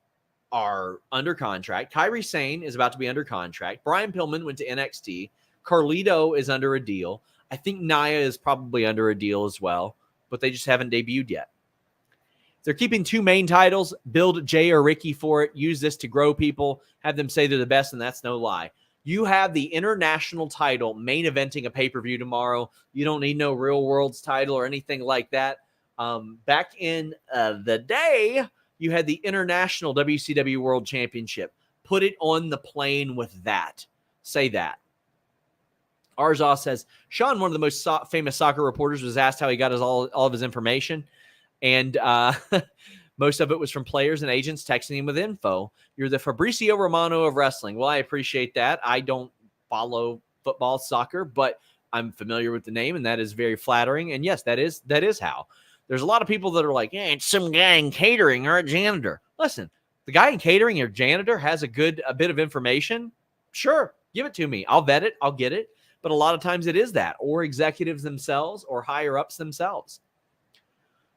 are under contract. Kairi Sane is about to be under contract. Brian Pillman went to NXT. Carlito is under a deal. I think Nia is probably under a deal as well, but they just haven't debuted yet. They're keeping 2 main titles. Build Jay or Ricky for it. Use this to grow people. Have them say they're the best, and that's no lie. You have the international title main eventing a pay-per-view tomorrow. You don't need no Real World's title or anything like that. Back in the day, you had the international WCW World Championship. Put it on the plane with that. Say that. Arzaw says, Sean, one of the most famous soccer reporters, was asked how he got all of his information. And most of it was from players and agents texting him with info. You're the Fabrizio Romano of wrestling. Well, I appreciate that. I don't follow football, soccer, but I'm familiar with the name, and that is very flattering. And yes, that is how. There's a lot of people that are like, yeah, it's some guy in catering or a janitor. Listen, the guy in catering or janitor has a bit of information. Sure, give it to me. I'll vet it. I'll get it. But a lot of times it is that, or executives themselves, or higher ups themselves.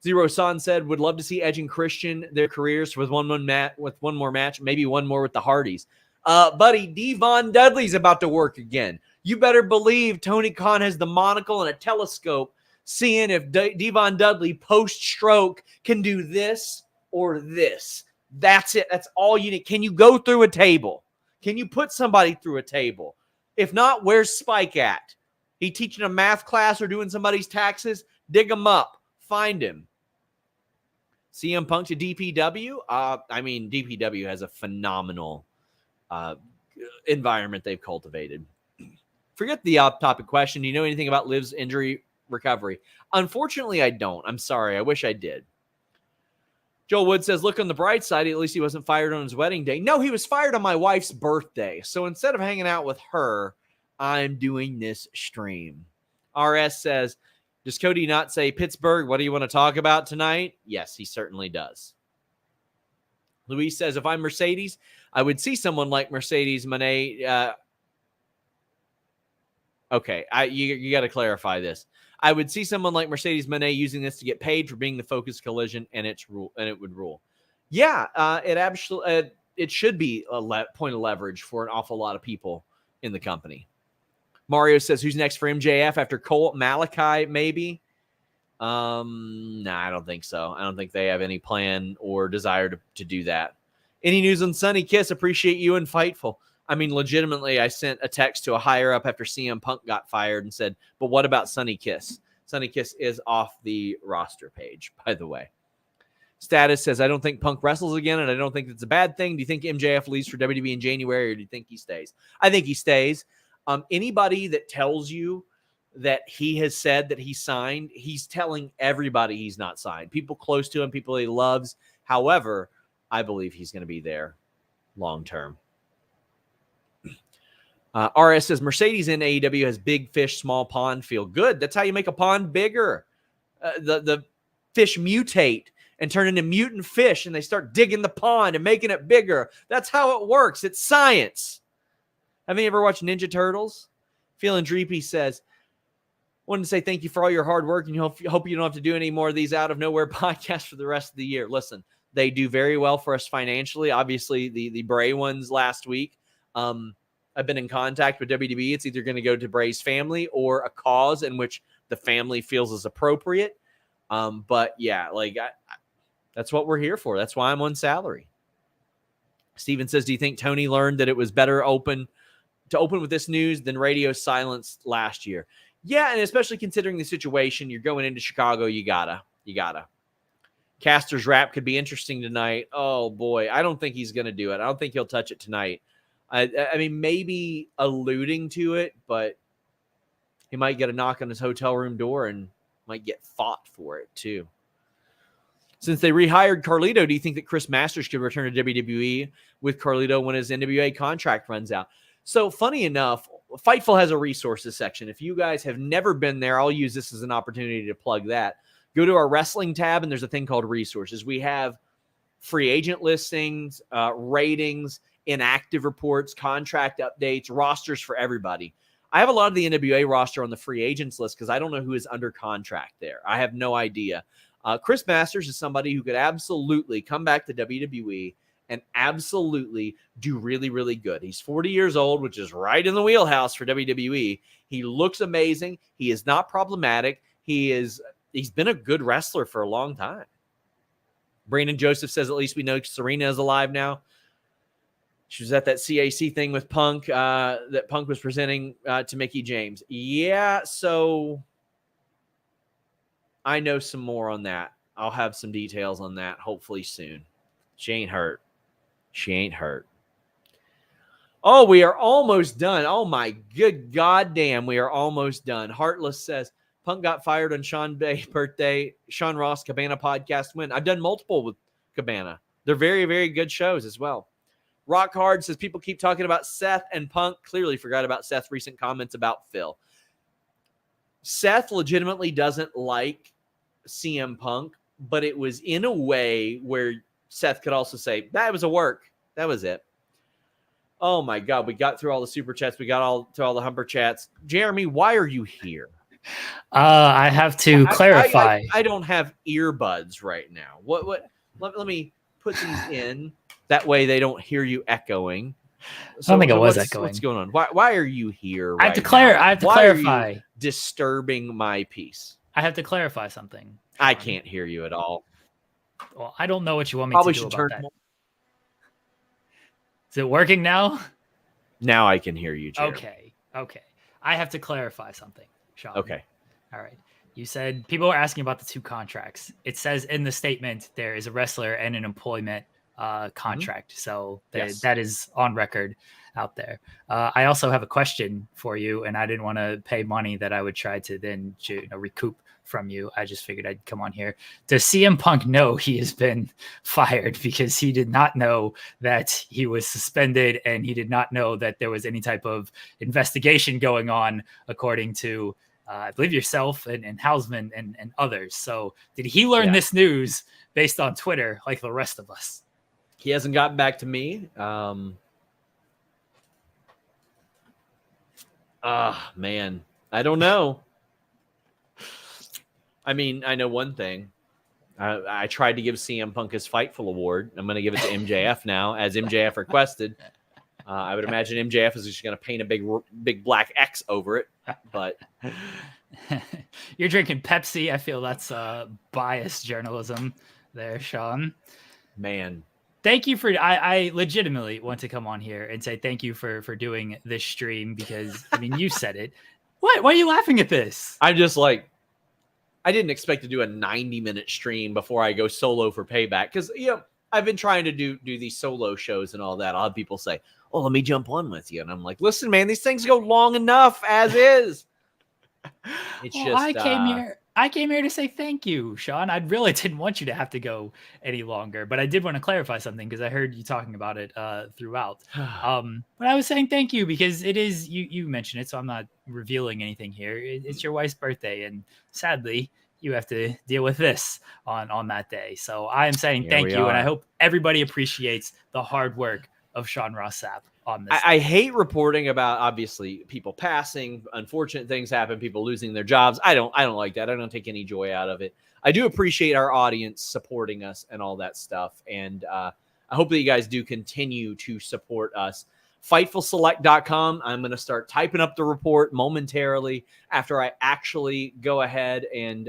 Zero San said, would love to see Edge and Christian, their careers with one more match, maybe one more with the Hardys. Buddy, Devon Dudley's about to work again. You better believe Tony Khan has the monocle and a telescope seeing if Devon Dudley post-stroke can do this or this. That's it. That's all you need. Can you go through a table? Can you put somebody through a table? If not, where's Spike at? He teaching a math class or doing somebody's taxes? Dig him up. Find him. CM Punk to DPW? DPW has a phenomenal environment they've cultivated. Forget the off-topic question. Do you know anything about Liv's injury recovery? Unfortunately, I don't. I'm sorry. I wish I did. Joel Wood says, look on the bright side. At least he wasn't fired on his wedding day. No, he was fired on my wife's birthday. So instead of hanging out with her, I'm doing this stream. RS says, does Cody not say, Pittsburgh, what do you want to talk about tonight? Yes, he certainly does. Luis says, if I'm Mercedes, I would see someone like Mercedes Moné. Okay, you got to clarify this. I would see someone like Mercedes Moné using this to get paid for being the focus collision, and it would rule. Yeah, it should be a point of leverage for an awful lot of people in the company. Mario says, who's next for MJF after Cole? Malachi, maybe? I don't think so. I don't think they have any plan or desire to do that. Any news on Sonny Kiss? Appreciate you and Fightful. I mean, legitimately, I sent a text to a higher up after CM Punk got fired and said, but what about Sonny Kiss? Sonny Kiss is off the roster page, by the way. Status says, I don't think Punk wrestles again, and I don't think it's a bad thing. Do you think MJF leaves for WWE in January, or do you think he stays? I think he stays. Anybody that tells you that he has said that he signed, he's telling everybody he's not signed. People close to him, people he loves. However, I believe he's going to be there long term. RS says, Mercedes in AEW has big fish, small pond feel. Good. That's how you make a pond bigger. The fish mutate and turn into mutant fish, and they start digging the pond and making it bigger. That's how it works. It's science. Have you ever watched Ninja Turtles? Feeling Dreepy says, wanted to say thank you for all your hard work, and hope you don't have to do any more of these out of nowhere podcasts for the rest of the year. Listen, They do very well for us financially. Obviously, the Bray ones last week. I've been in contact with WWE. It's either going to go to Bray's family or a cause in which the family feels is appropriate. But yeah, like that's what we're here for. That's why I'm on salary. Steven says, do you think Tony learned that it was better to open with this news than radio silence last year? Yeah, and especially considering the situation, you're going into Chicago, you gotta. Caster's rap could be interesting tonight. Oh boy, I don't think he's gonna do it. I don't think he'll touch it tonight. I mean, maybe alluding to it, but he might get a knock on his hotel room door and might get fought for it too. Since they rehired Carlito, do you think that Chris Masters could return to WWE with Carlito when his NWA contract runs out? So funny enough, Fightful has a resources section. If you guys have never been there, I'll use this as an opportunity to plug that. Go to our wrestling tab, and there's a thing called resources. We have free agent listings, ratings, inactive reports, contract updates, rosters for everybody. I have a lot of the NWA roster on the free agents list because I don't know who is under contract there. I have no idea. Chris Masters is somebody who could absolutely come back to WWE and absolutely do really, really good. He's 40 years old, which is right in the wheelhouse for WWE. He looks amazing. He is not problematic. He's been a good wrestler for a long time. Brandon Joseph says, at least we know Serena is alive now. She was at that CAC thing with Punk that Punk was presenting to Mickie James. Yeah, so I know some more on that. I'll have some details on that hopefully soon. She ain't hurt. Oh, we are almost done. Oh, my good goddamn. We are almost done. Heartless says, Punk got fired on Sean Bay's birthday. Sean Ross Cabana podcast win. I've done multiple with Cabana. They're very, very good shows as well. Rock Hard says, people keep talking about Seth and Punk. Clearly forgot about Seth's recent comments about Phil. Seth legitimately doesn't like CM Punk, but it was in a way where Seth could also say, that was a work. That was it. Oh, my God. We got through all the super chats. We got to all the humper chats. Jeremy, why are you here? I have to clarify. I don't have earbuds right now. Let me put these in. That way they don't hear you echoing. So, I don't think it was echoing. What's going on? Why are you here I have to clarify. Are you disturbing my peace? I have to clarify something. Sean. I can't hear you at all. Well, I don't know what you want me to do about that. Is it working now? Now I can hear you, Jeremy. Okay. I have to clarify something, Sean. Okay. All right. You said people are asking about the two contracts. It says in the statement there is a wrestler and an employment contract. So that is on record out there. I also have a question for you, and I didn't want to pay money that I would try to then recoup from you. I just figured I'd come on here. Does CM Punk know he has been fired? Because he did not know that he was suspended, and he did not know that there was any type of investigation going on, according to I believe yourself and Hausman and others. So did he learn this news based on Twitter like the rest of us? He hasn't gotten back to me. Man, I don't know. I mean, I know one thing. I tried to give CM Punk his Fightful award. I'm going to give it to MJF now, as MJF requested. I would imagine MJF is just going to paint a big black X over it. But you're drinking Pepsi. I feel that's biased journalism there, Sean. Man. Thank you for. I legitimately want to come on here and say thank you for doing this stream, because I mean, you said it. What? Why are you laughing at this? I'm just like, I didn't expect to do a 90-minute stream before I go solo for Payback, because I've been trying to do these solo shows and all that. I'll have people say, "Oh, let me jump on with you," and I'm like, "Listen, man, these things go long enough as is." It's just I came here to say thank you, Sean. I really didn't want you to have to go any longer, but I did want to clarify something because I heard you talking about it throughout. But I was saying thank you because it is you mentioned it, so I'm not revealing anything here. It's your wife's birthday, and sadly, you have to deal with this on that day. So I am saying thank you, and I hope everybody appreciates the hard work of Sean Ross Sapp. on this. I hate reporting about, obviously, people passing, unfortunate things happen, people losing their jobs. I don't like that. I don't take any joy out of it. I do appreciate our audience supporting us and all that stuff. And I hope that you guys do continue to support us. FightfulSelect.com. I'm going to start typing up the report momentarily after I actually go ahead and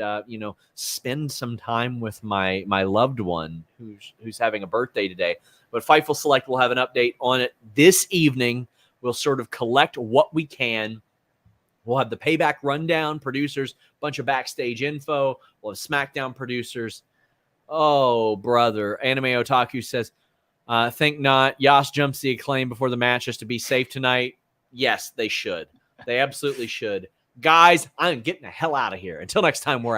spend some time with my loved one who's having a birthday today. But Fightful Select will have an update on it this evening. We'll sort of collect what we can. We'll have the Payback rundown, producers, bunch of backstage info. We'll have SmackDown producers. Oh, brother. Anime Otaku says, think not. Yas jumps the Acclaim before the match just to be safe tonight. Yes, they should. They absolutely should. Guys, I'm getting the hell out of here. Until next time, we're out.